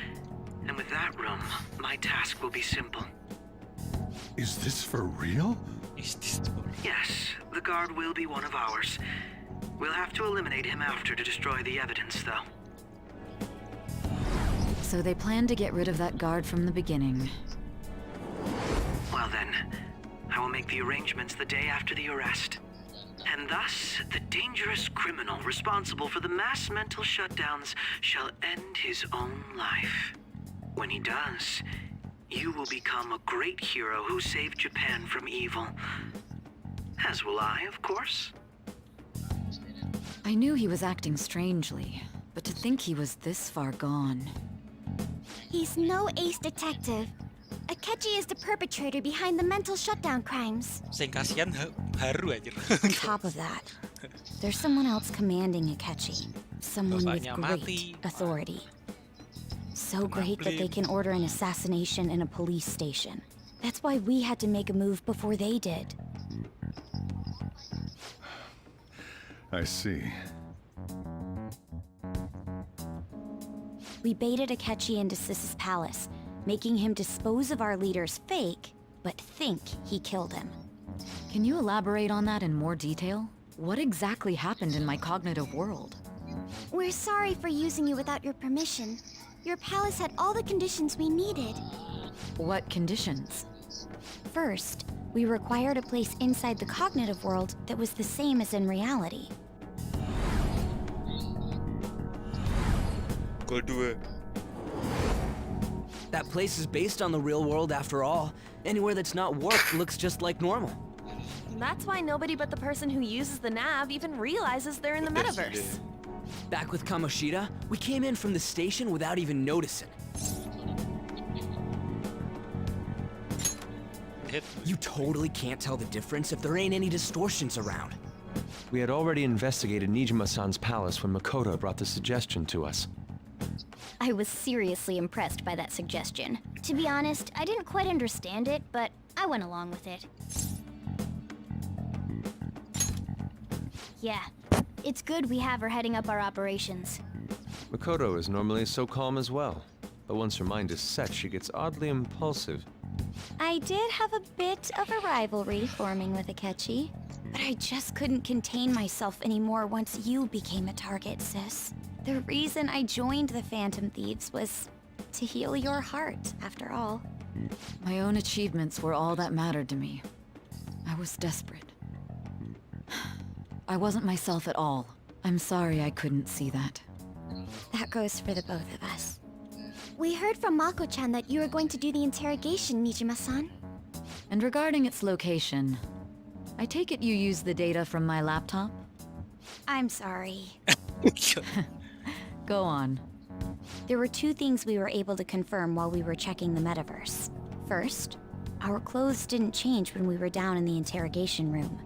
S: And with that room, my task will be simple.
J: Is this for real?
S: Yes, the guard will be one of ours. We'll have to eliminate him after to destroy the evidence, though.
O: So they planned to get rid of that guard from the beginning.
S: Well then, I will make the arrangements the day after the arrest. And thus, the dangerous criminal responsible for the mass mental shutdowns shall end his own life. When he does, you will become a great hero who saved Japan from evil. As will I, of course.
O: I knew he was acting strangely, but to think he was this far gone.
T: He's no ace detective.
I: Akechi is the perpetrator behind the mental shutdown crimes.
L: Sing kasihan haru aja.
O: On top of that, there's someone else commanding Akechi. Someone with great authority. So great that they can order an assassination in a police station. That's why we had to make a move before they did.
J: I see.
O: We baited Akechi into Sis's palace, making him dispose of our leader's fake, but think he killed him. Can you elaborate on that in more detail? What exactly happened in my cognitive world?
I: We're sorry for using you without your permission. Your palace had all the conditions we needed.
O: What conditions?
I: First, we required a place inside the cognitive world that was the same as in reality.
H: That place is based on the real world after all. Anywhere that's not warped looks just like normal.
Q: That's why nobody but the person who uses the nav even realizes they're in the metaverse.
H: Back with Kamoshida, we came in from the station without even noticing. You totally can't tell the difference if there ain't any distortions around.
B: We had already investigated Nijima-san's palace when Makoto brought the suggestion to us.
I: I was seriously impressed by that suggestion. To be honest, I didn't quite understand it, but I went along with it. Yeah, it's good we have her heading up our operations.
B: Makoto is normally so calm as well, but once her mind is set, she gets oddly impulsive.
I: I did have a bit of a rivalry forming with Akechi, but I just couldn't contain myself anymore once you became a target, sis. The reason I joined the Phantom Thieves was to heal your heart, after all.
O: My own achievements were all that mattered to me. I was desperate. I wasn't myself at all. I'm sorry I couldn't see that.
I: That goes for the both of us. We heard from Mako-chan that you were going to do the interrogation, Nijima-san.
O: And regarding its location, I take it you used the data from my laptop?
I: I'm sorry.
O: Go on.
I: There were two things we were able to confirm while we were checking the metaverse. First, our clothes didn't change when we were down in the interrogation room.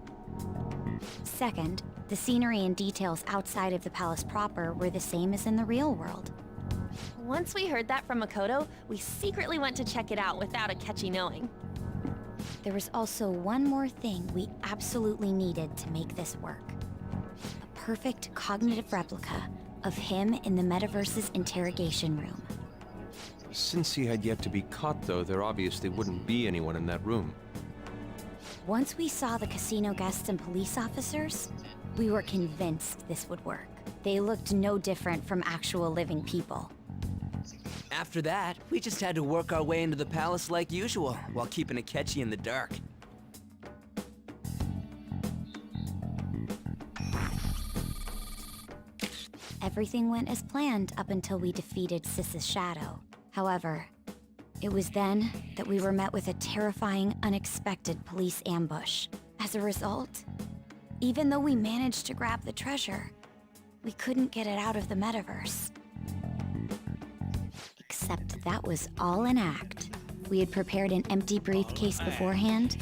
I: Second, the scenery and details outside of the palace proper were the same as in the real world.
Q: Once we heard that from Makoto, we secretly went to check it out without Akechi knowing.
I: There was also one more thing we absolutely needed to make this work. A perfect cognitive replica of him in the metaverse's interrogation room.
B: Since he had yet to be caught, though, there obviously wouldn't be anyone in that room.
I: Once we saw the casino guests and police officers, we were convinced this would work. They looked no different from actual living people.
H: After that, we just had to work our way into the palace like usual, while keeping Akechi in the dark.
I: Everything went as planned up until we defeated Sis's shadow. However, it was then that we were met with a terrifying, unexpected police ambush. As a result, even though we managed to grab the treasure, we couldn't get it out of the metaverse. Except that was all an act. We had prepared an empty briefcase beforehand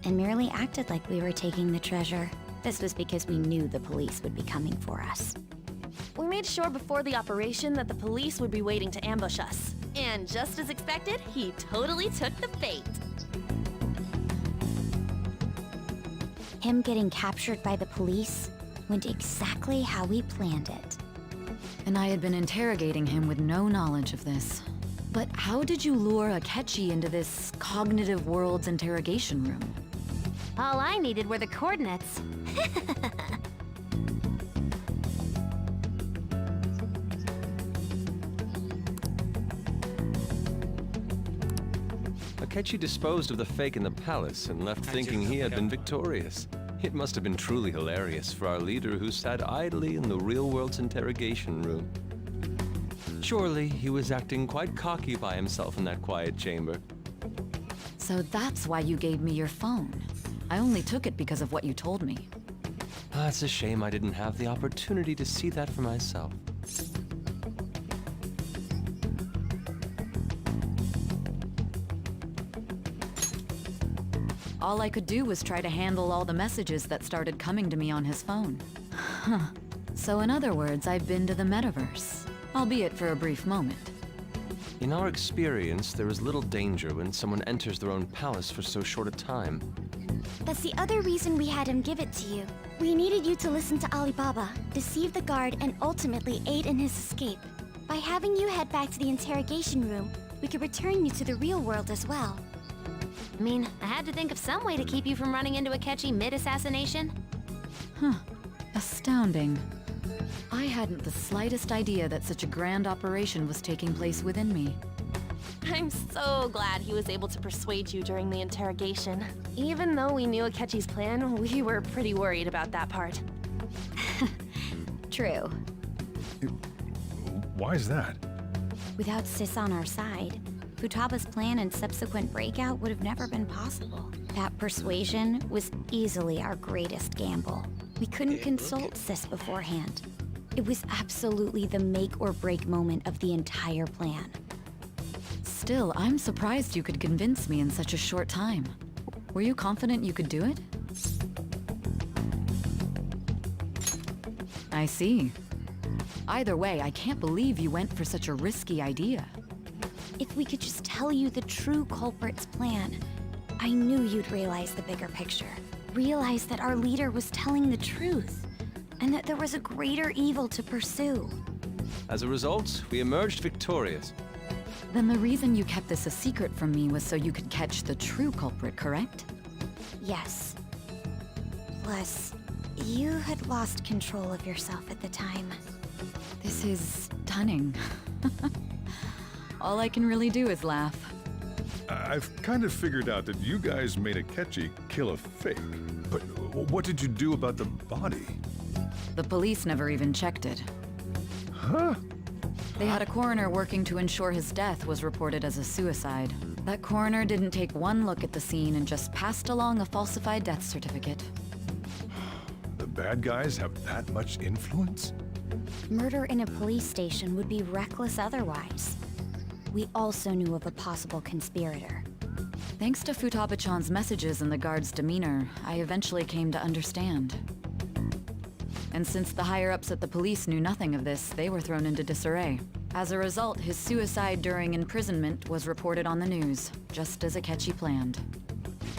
I: and merely acted like we were taking the treasure. This was because we knew the police would be coming for us.
Q: We made sure before the operation that the police would be waiting to ambush us. And just as expected, he totally took the bait.
I: Him getting captured by the police went exactly how we planned it.
O: And I had been interrogating him with no knowledge of this. But how did you lure Akechi into this cognitive world's interrogation room?
A: All I needed were the coordinates.
B: Akechi disposed of the fake in the palace and left thinking he had been victorious. It must have been truly hilarious for our leader who sat idly in the real world's interrogation room. Surely he was acting quite cocky by himself in that quiet chamber.
O: So that's why you gave me your phone. I only took it because of what you told me.
B: It's a shame I didn't have the opportunity to see that for myself.
O: All I could do was try to handle all the messages that started coming to me on his phone. Huh. So in other words, I've been to the metaverse, albeit for a brief moment.
B: In our experience, there is little danger when someone enters their own palace for so short a time.
I: That's the other reason we had him give it to you. We needed you to listen to Alibaba, deceive the guard, and ultimately aid in his escape. By having you head back to the interrogation room, we could return you to the real world as well.
A: I mean, I had to think of some way to keep you from running into Akechi mid-assassination.
O: Huh. Astounding. I hadn't the slightest idea that such a grand operation was taking place within me.
Q: I'm so glad he was able to persuade you during the interrogation. Even though we knew Akechi's plan, we were pretty worried about that part.
I: True.
J: Why is that?
I: Without Sis on our side, Futaba's plan and subsequent breakout would have never been possible. That persuasion was easily our greatest gamble. We couldn't consult Sis beforehand. It was absolutely the make or break moment of the entire plan.
O: Still, I'm surprised you could convince me in such a short time. Were you confident you could do it? I see. Either way, I can't believe you went for such a risky idea.
I: If we could just tell you the true culprit's plan, I knew you'd realize the bigger picture. Realize that our leader was telling the truth, and that there was a greater evil to pursue.
B: As a result, we emerged victorious.
O: Then the reason you kept this a secret from me was so you could catch the true culprit, correct?
I: Yes. Plus, you had lost control of yourself at the time.
O: This is stunning. All I can really do is laugh.
J: I've kind of figured out that you guys made Akechi kill a fake. But what did you do about the body?
O: The police never even checked it.
J: Huh?
O: They had a coroner working to ensure his death was reported as a suicide. That coroner didn't take one look at the scene and just passed along a falsified death certificate.
J: The bad guys have that much influence?
I: Murder in a police station would be reckless otherwise. We also knew of a possible conspirator.
O: Thanks to Futaba-chan's messages and the guard's demeanor, I eventually came to understand. And since the higher-ups at the police knew nothing of this, they were thrown into disarray. As a result, his suicide during imprisonment was reported on the news, just as Akechi planned.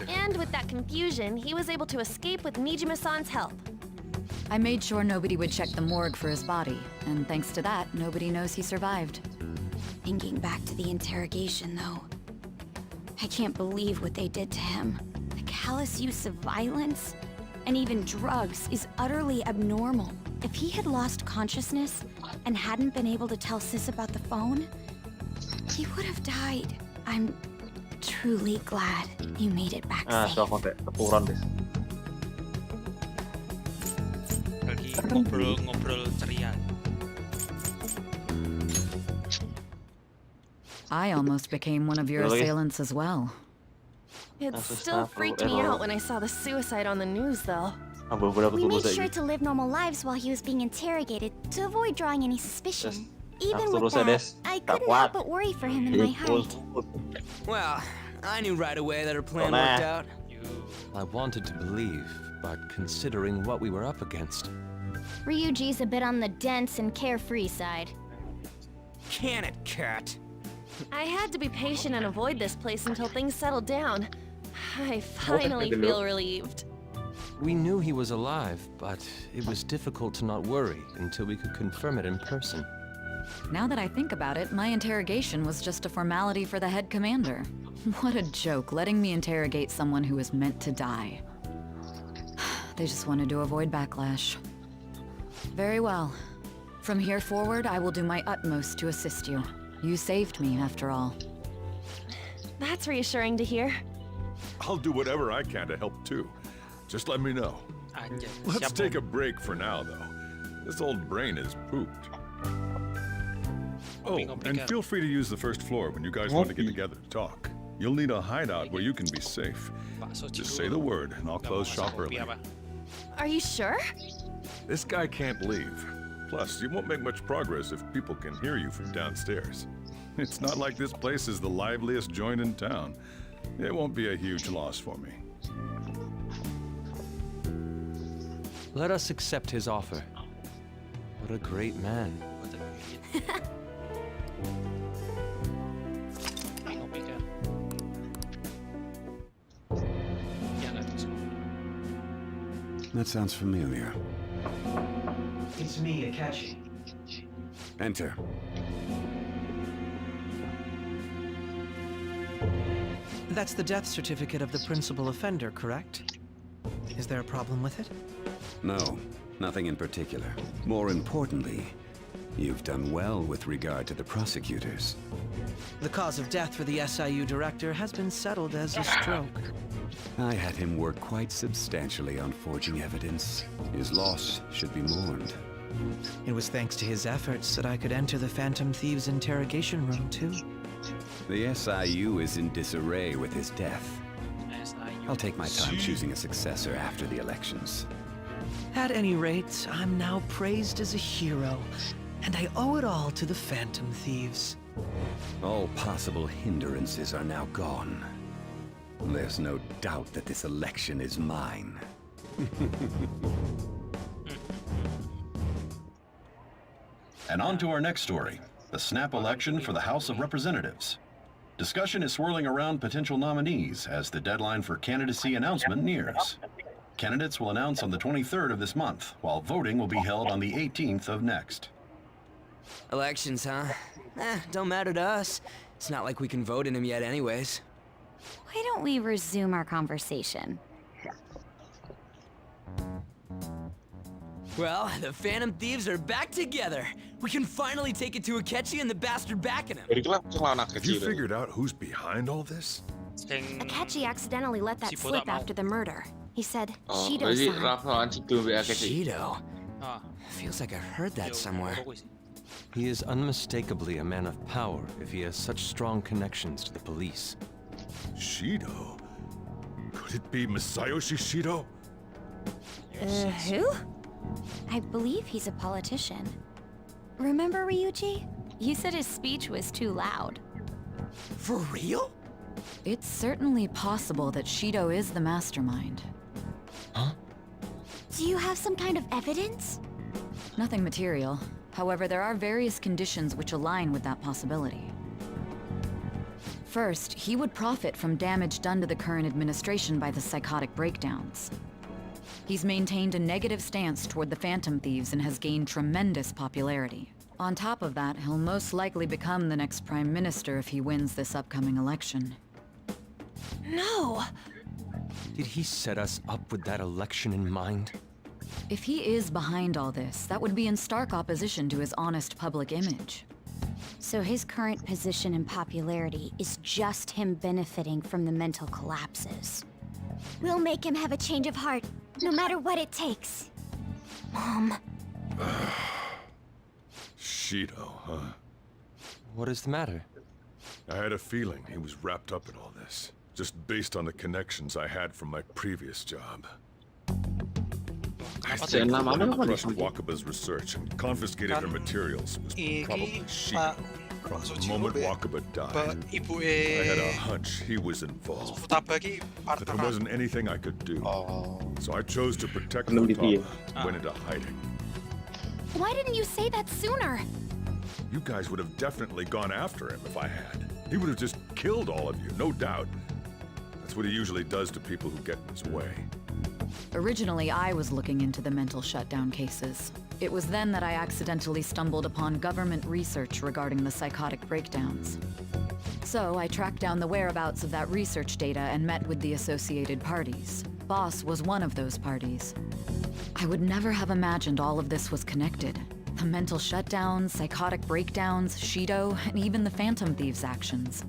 Q: And with that confusion, he was able to escape with Nijima-san's help.
O: I made sure nobody would check the morgue for his body, and thanks to that, nobody knows he survived.
I: Thinking back to the interrogation, though, I can't believe what they did to him. The callous use of violence, and even drugs, is utterly abnormal. If he had lost consciousness and hadn't been able to tell Sis about the phone, he would have died. I'm truly glad you made it back safe.
L: Lagi ngobrol-ngobrol ceria.
O: I almost became one of your assailants as well.
Q: It still freaked me out when I saw the suicide on the news, though.
I: We made sure to live normal lives while he was being interrogated to avoid drawing any suspicion. Even with that, I couldn't help but worry for him in my heart.
H: Well, I knew right away that her plan worked out.
B: I wanted to believe, but considering what we were up against...
T: Ryuji's a bit on the dense and carefree side.
H: Can it, cat?
Q: I had to be patient and avoid this place until things settled down. I finally feel relieved.
B: We knew he was alive, but it was difficult to not worry until we could confirm it in person.
O: Now that I think about it, my interrogation was just a formality for the head commander. What a joke, letting me interrogate someone who was meant to die. They just wanted to avoid backlash. Very well. From here forward, I will do my utmost to assist you. You saved me, after all.
Q: That's reassuring to hear.
J: I'll do whatever I can to help too. Just let me know. Let's take a break for now, though. This old brain is pooped. Oh, and feel free to use the first floor when you guys want to get together to talk. You'll need a hideout where you can be safe. Just say the word, and I'll close shop early.
Q: Are you sure?
J: This guy can't leave. Plus, you won't make much progress if people can hear you from downstairs. It's not like this place is the liveliest joint in town. It won't be a huge loss for me.
B: Let us accept his offer. What a great man.
M: That sounds familiar.
G: It's me, Akechi.
M: Enter.
K: That's the death certificate of the principal offender, correct? Is there a problem with it?
M: No, nothing in particular. More importantly, you've done well with regard to the prosecutors.
K: The cause of death for the SIU director has been settled as a stroke.
M: I had him work quite substantially on forging evidence. His loss should be mourned.
K: It was thanks to his efforts that I could enter the Phantom Thieves' interrogation room, too.
M: The SIU is in disarray with his death. I'll take my time choosing a successor after the elections.
K: At any rate, I'm now praised as a hero, and I owe it all to the Phantom Thieves.
M: All possible hindrances are now gone. There's no doubt that this election is mine.
F: And on to our next story, the snap election for the House of Representatives. Discussion is swirling around potential nominees as the deadline for candidacy announcement nears. Candidates will announce on the 23rd of this month, while voting will be held on the 18th of next.
H: Elections, huh? Don't matter to us. It's not like we can vote in them yet anyways.
I: Why don't we resume our conversation?
H: Well, the Phantom Thieves are back together. We can finally take it to Akechi and the bastard backing him.
J: Have you figured out who's behind all this?
A: Akechi accidentally let that slip after the murder. He said,
R: Oh,
A: Shido-san.
H: Shido? Feels like I've heard that somewhere.
B: He is unmistakably a man of power if he has such strong connections to the police.
J: Shido? Could it be Masayoshi Shido?
I: Who? I believe he's a politician. Remember, Ryuji? You said his speech was too loud.
H: For real?
O: It's certainly possible that Shido is the mastermind.
B: Huh?
I: Do you have some kind of evidence?
O: Nothing material. However, there are various conditions which align with that possibility. First, he would profit from damage done to the current administration by the psychotic breakdowns. He's maintained a negative stance toward the Phantom Thieves and has gained tremendous popularity. On top of that, he'll most likely become the next Prime Minister if he wins this upcoming election.
A: No!
B: Did he set us up with that election in mind?
O: If he is behind all this, that would be in stark opposition to his honest public image.
I: So his current position and popularity is just him benefiting from the mental collapses. We'll make him have a change of heart, no matter what it takes. Mom.
J: Shido, huh?
B: What is the matter?
J: I had a feeling he was wrapped up in all this, just based on the connections I had from my previous job. I think whoever crushed Wakaba's research and confiscated her materials was probably Shido. From the moment Wakaba died, I had a hunch he was involved. But there wasn't anything I could do. So I chose to protect Futaba and went into hiding.
A: Why didn't you say that sooner?
J: You guys would have definitely gone after him if I had. He would have just killed all of you, no doubt. That's what he usually does to people who get in his way.
O: Originally, I was looking into the mental shutdown cases. It was then that I accidentally stumbled upon government research regarding the psychotic breakdowns. So I tracked down the whereabouts of that research data and met with the associated parties. Boss was one of those parties. I would never have imagined all of this was connected. The mental shutdowns, psychotic breakdowns, Shido, and even the Phantom Thieves' actions.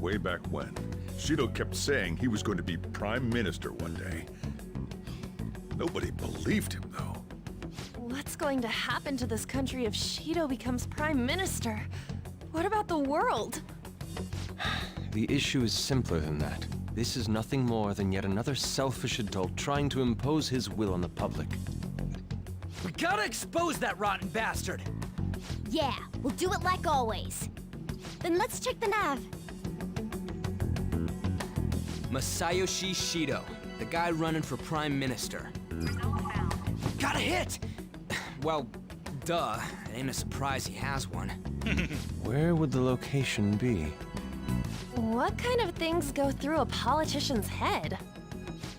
J: Way back when, Shido kept saying he was going to be Prime Minister one day. Nobody believed him, though.
Q: What's going to happen to this country if Shido becomes Prime Minister? What about the world?
B: The issue is simpler than that. This is nothing more than yet another selfish adult trying to impose his will on the public.
H: We gotta expose that rotten bastard!
I: Yeah, we'll do it like always. Then let's check the nav.
H: Masayoshi Shido, the guy running for Prime Minister. got a hit! Well, duh. It ain't a surprise he has one.
B: Where would the location be?
Q: What kind of things go through a politician's head?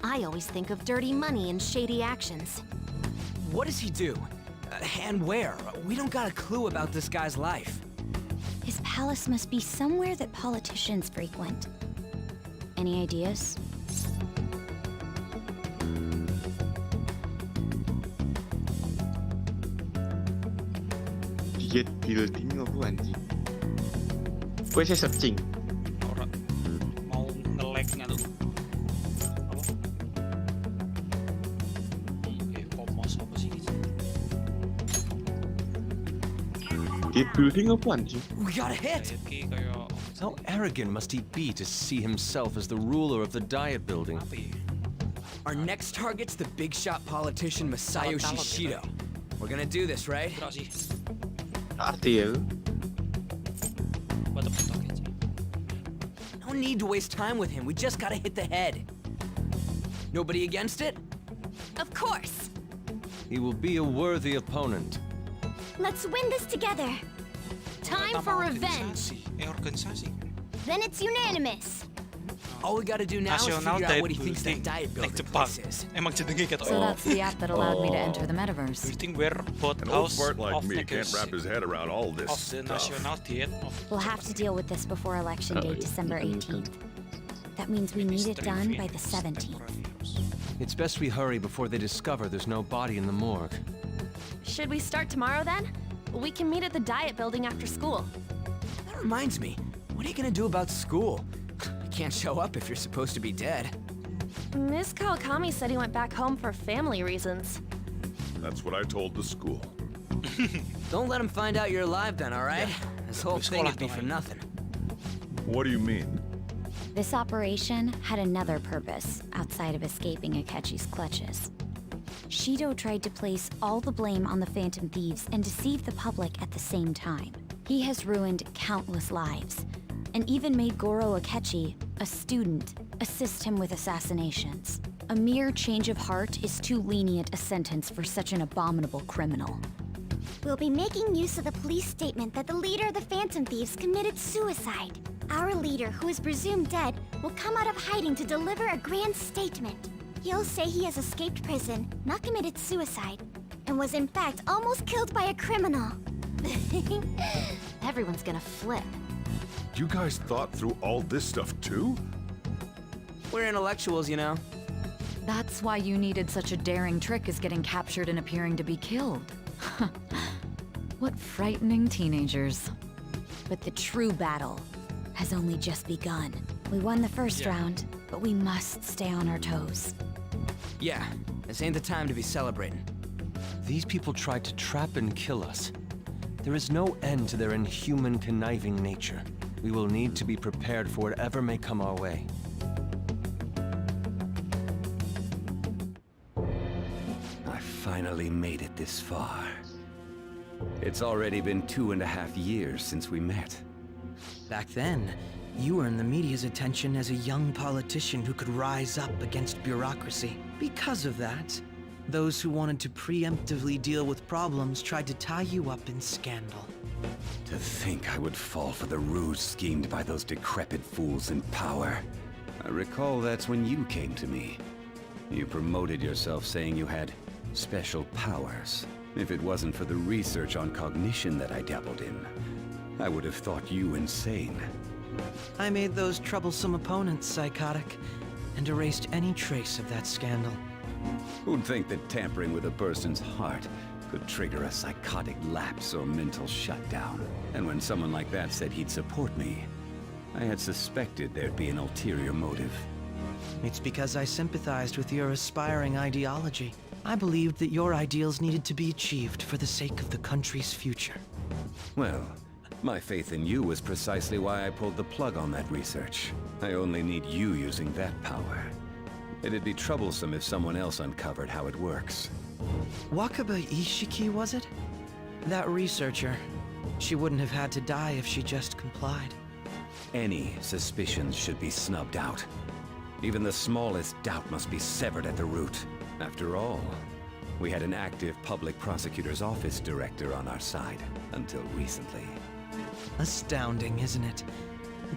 A: I always think of dirty money and shady actions.
H: What does he do? And where? We don't got a clue about this guy's life.
I: His palace must be somewhere that politicians frequent. Any ideas?
E: Gate building apa anjing? Gue sih searching.
L: Ora mau nge-lag nggak tuh? Apa? Komos apa sih gitu?
E: Gate building apa anjing?
H: We got a hit!
B: How arrogant must he be to see himself as the ruler of the Diet Building?
H: Our next target's the big shot politician Masayoshi Shido. We're gonna do this, right?
E: Arti ya.
H: No need to waste time with him. We just gotta hit the head. Nobody against it?
A: Of course.
B: He will be a worthy opponent.
A: Let's win this together. Time for revenge.
L: Organisasi.
A: Then it's unanimous.
H: All we gotta do now is figure out what he thinks that diet building place is.
L: Emang jenenge kata
O: So that's the app that allowed me to enter the metaverse.
L: Building where both
J: An old
L: house
J: fart like
L: of
J: me can't wrap his head around all this
L: of the
J: stuff.
L: national diet of
I: We'll have to deal with this before Election Day, December 18th. That means we need it done by the 17th.
B: It's best we hurry before they discover there's no body in the morgue.
Q: Should we start tomorrow then? We can meet at the Diet Building after school.
H: That reminds me, what are you gonna do about school? You can't show up if you're supposed to be dead.
Q: Miss Kawakami said he went back home for family reasons.
J: That's what I told the school.
H: Don't let him find out you're alive then, alright? This whole thing would be for nothing.
J: What do you mean?
I: This operation had another purpose outside of escaping Akechi's clutches. Shido tried to place all the blame on the Phantom Thieves and deceive the public at the same time. He has ruined countless lives, and even made Goro Akechi, a student, assist him with assassinations. A mere change of heart is too lenient a sentence for such an abominable criminal.
N: We'll be making use of the police statement that the leader of the Phantom Thieves committed suicide. Our leader, who is presumed dead, will come out of hiding to deliver a grand statement. He'll say he has escaped prison, not committed suicide, and was in fact almost killed by a criminal.
A: Everyone's gonna flip.
J: You guys thought through all this stuff too?
H: We're intellectuals, you know.
O: That's why you needed such a daring trick as getting captured and appearing to be killed. What frightening teenagers.
I: But the true battle has only just begun. We won the first round, but we must stay on our toes.
H: Yeah, this ain't the time to be celebrating.
B: These people tried to trap and kill us. There is no end to their inhuman, conniving nature. We will need to be prepared for whatever may come our way.
U: I finally made it this far. It's already been 2.5 years since we met.
K: Back then, you earned the media's attention as a young politician who could rise up against bureaucracy. Because of that, those who wanted to preemptively deal with problems tried to tie you up in scandal.
U: To think I would fall for the ruse schemed by those decrepit fools in power. I recall that's when you came to me. You promoted yourself saying you had special powers. If it wasn't for the research on cognition that I dabbled in, I would have thought you insane.
K: I made those troublesome opponents psychotic, and erased any trace of that scandal.
U: Who'd think that tampering with a person's heart could trigger a psychotic lapse or mental shutdown? And when someone like that said he'd support me, I had suspected there'd be an ulterior motive.
K: It's because I sympathized with your aspiring ideology. I believed that your ideals needed to be achieved for the sake of the country's future.
U: Well, my faith in you was precisely why I pulled the plug on that research. I only need you using that power. It'd be troublesome if someone else uncovered how it works.
K: Wakaba Ishiki, was it? That researcher. She wouldn't have had to die if she just complied.
U: Any suspicions should be snubbed out. Even the smallest doubt must be severed at the root. After all, We had an active public prosecutor's office director on our side until recently.
K: Astounding, isn't it?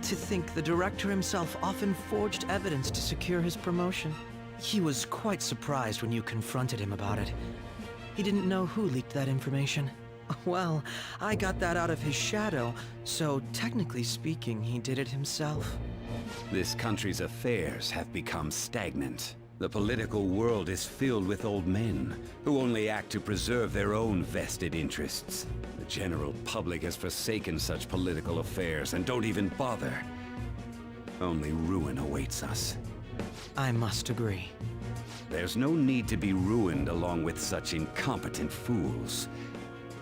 K: To think the director himself often forged evidence to secure his promotion. He was quite surprised when you confronted him about it. He didn't know who leaked that information. Well, I got that out of his shadow, so technically speaking, he did it himself.
U: This country's affairs have become stagnant. The political world is filled with old men who only act to preserve their own vested interests. The general public has forsaken such political affairs and don't even bother. Only ruin awaits us.
K: I must agree.
U: There's no need to be ruined along with such incompetent fools.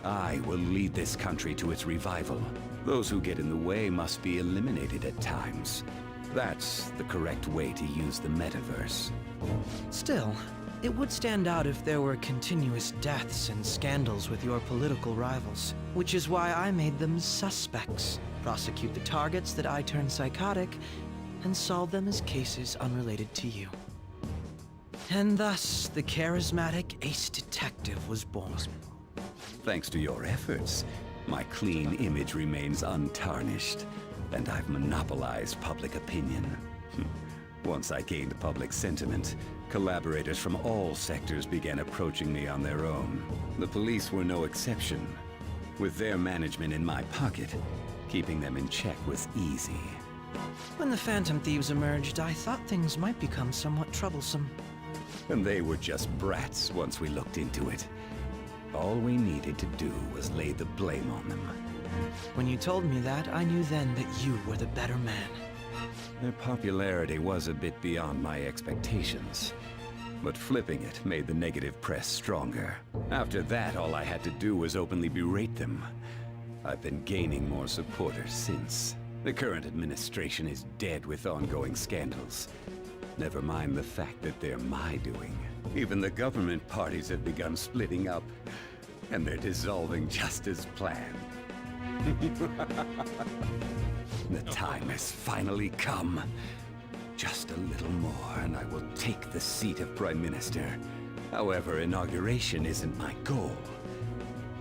U: I will lead this country to its revival. Those who get in the way must be eliminated at times. That's the correct way to use the metaverse.
K: Still, it would stand out if there were continuous deaths and scandals with your political rivals, which is why I made them suspects. Prosecute the targets that I turn psychotic, and solve them as cases unrelated to you. And thus, the charismatic ace detective was born.
U: Thanks to your efforts, my clean image remains untarnished, and I've monopolized public opinion. Once I gained public sentiment, collaborators from all sectors began approaching me on their own. The police were no exception. With their management in my pocket, keeping them in check was easy.
K: When the Phantom Thieves emerged, I thought things might become somewhat troublesome.
U: And they were just brats once we looked into it. All we needed to do was lay the blame on them.
K: When you told me that, I knew then that you were the better man.
U: Their popularity was a bit beyond my expectations, but flipping it made the negative press stronger. After that, all I had to do was openly berate them. I've been gaining more supporters since. The current administration is dead with ongoing scandals. Never mind the fact that they're my doing. Even the government parties have begun splitting up, and they're dissolving just as planned. The time has finally come. Just a little more, and I will take the seat of Prime Minister. However, inauguration isn't my goal.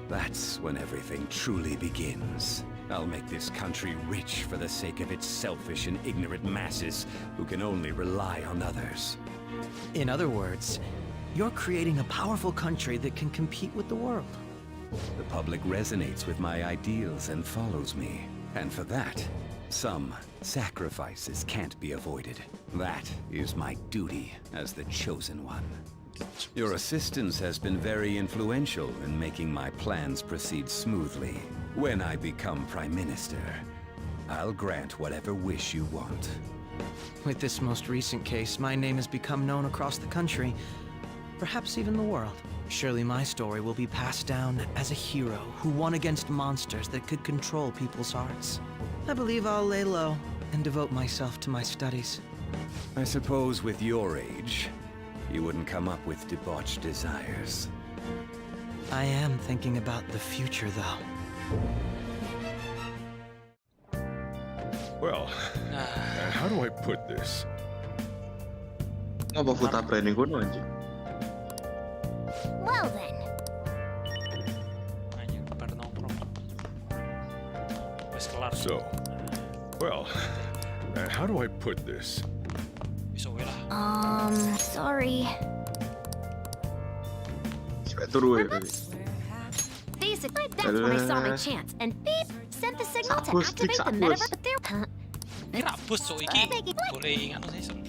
U: That's when everything truly begins. I'll make this country rich for the sake of its selfish and ignorant masses who can only rely on others.
K: In other words, you're creating a powerful country that can compete with the world.
U: The public resonates with my ideals and follows me. And for that, some sacrifices can't be avoided. That is my duty as the chosen one. Your assistance has been very influential in making my plans proceed smoothly. When I become Prime Minister, I'll grant whatever wish you want.
K: With this most recent case, my name has become known across the country, perhaps even the world. Surely my story will be passed down as a hero who won against monsters that could control people's hearts. I believe I'll lay low and devote myself to my studies.
U: I suppose with your age, you wouldn't come up with debauched desires.
K: I am thinking about the future, though.
J: Well, how do I put this?
C: Apa foto branding kuno anjir?
N: Well then.
J: So, well, how do I put this?
N: Sorry. Basically, that's when I saw my chance, and beep, sent the signal to activate the metaverse. But there,
L: Rabus so iki boleh anu sih.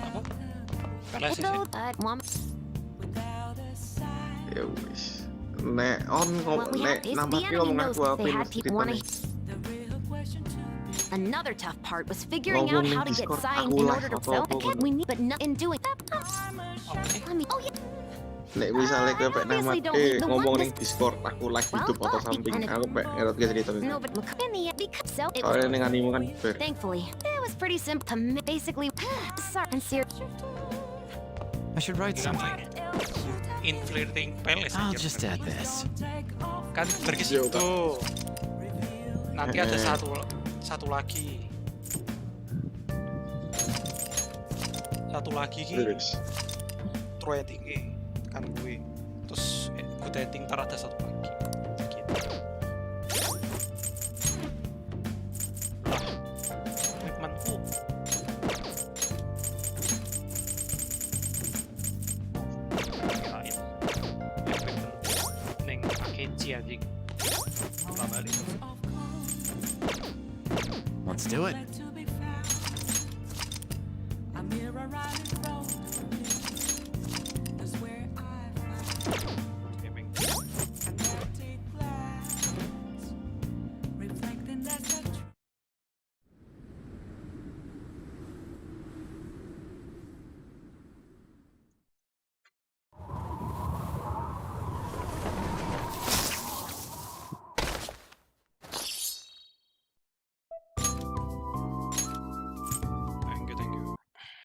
L: Apa? Kalah sih.
C: Ya wis. Nek on nambah ngomong aku
A: Another tough part was figuring out how to get signed in order to sell the kit we need, but not in doing that.
C: Nek misalnya ke pek nama ngomong ning Discord aku live hidup foto samping aku pek ngerot guys cerita itu. Soalnya ning anime kan ber.
A: Thankfully, it was pretty simple. Basically, sorry and serious.
K: I should write something.
L: Inflating palace.
K: I'll just add this.
L: Kan pergi situ. Nanti ada satu lagi. Satu lagi ki. Troy tinggi. kan gue. Terus good ending ntar ada satu lagi. Gitu. Lah, equipmentku. Kirain equipmentku neng Akechi anjing. Malah balik.
D: Let's do it.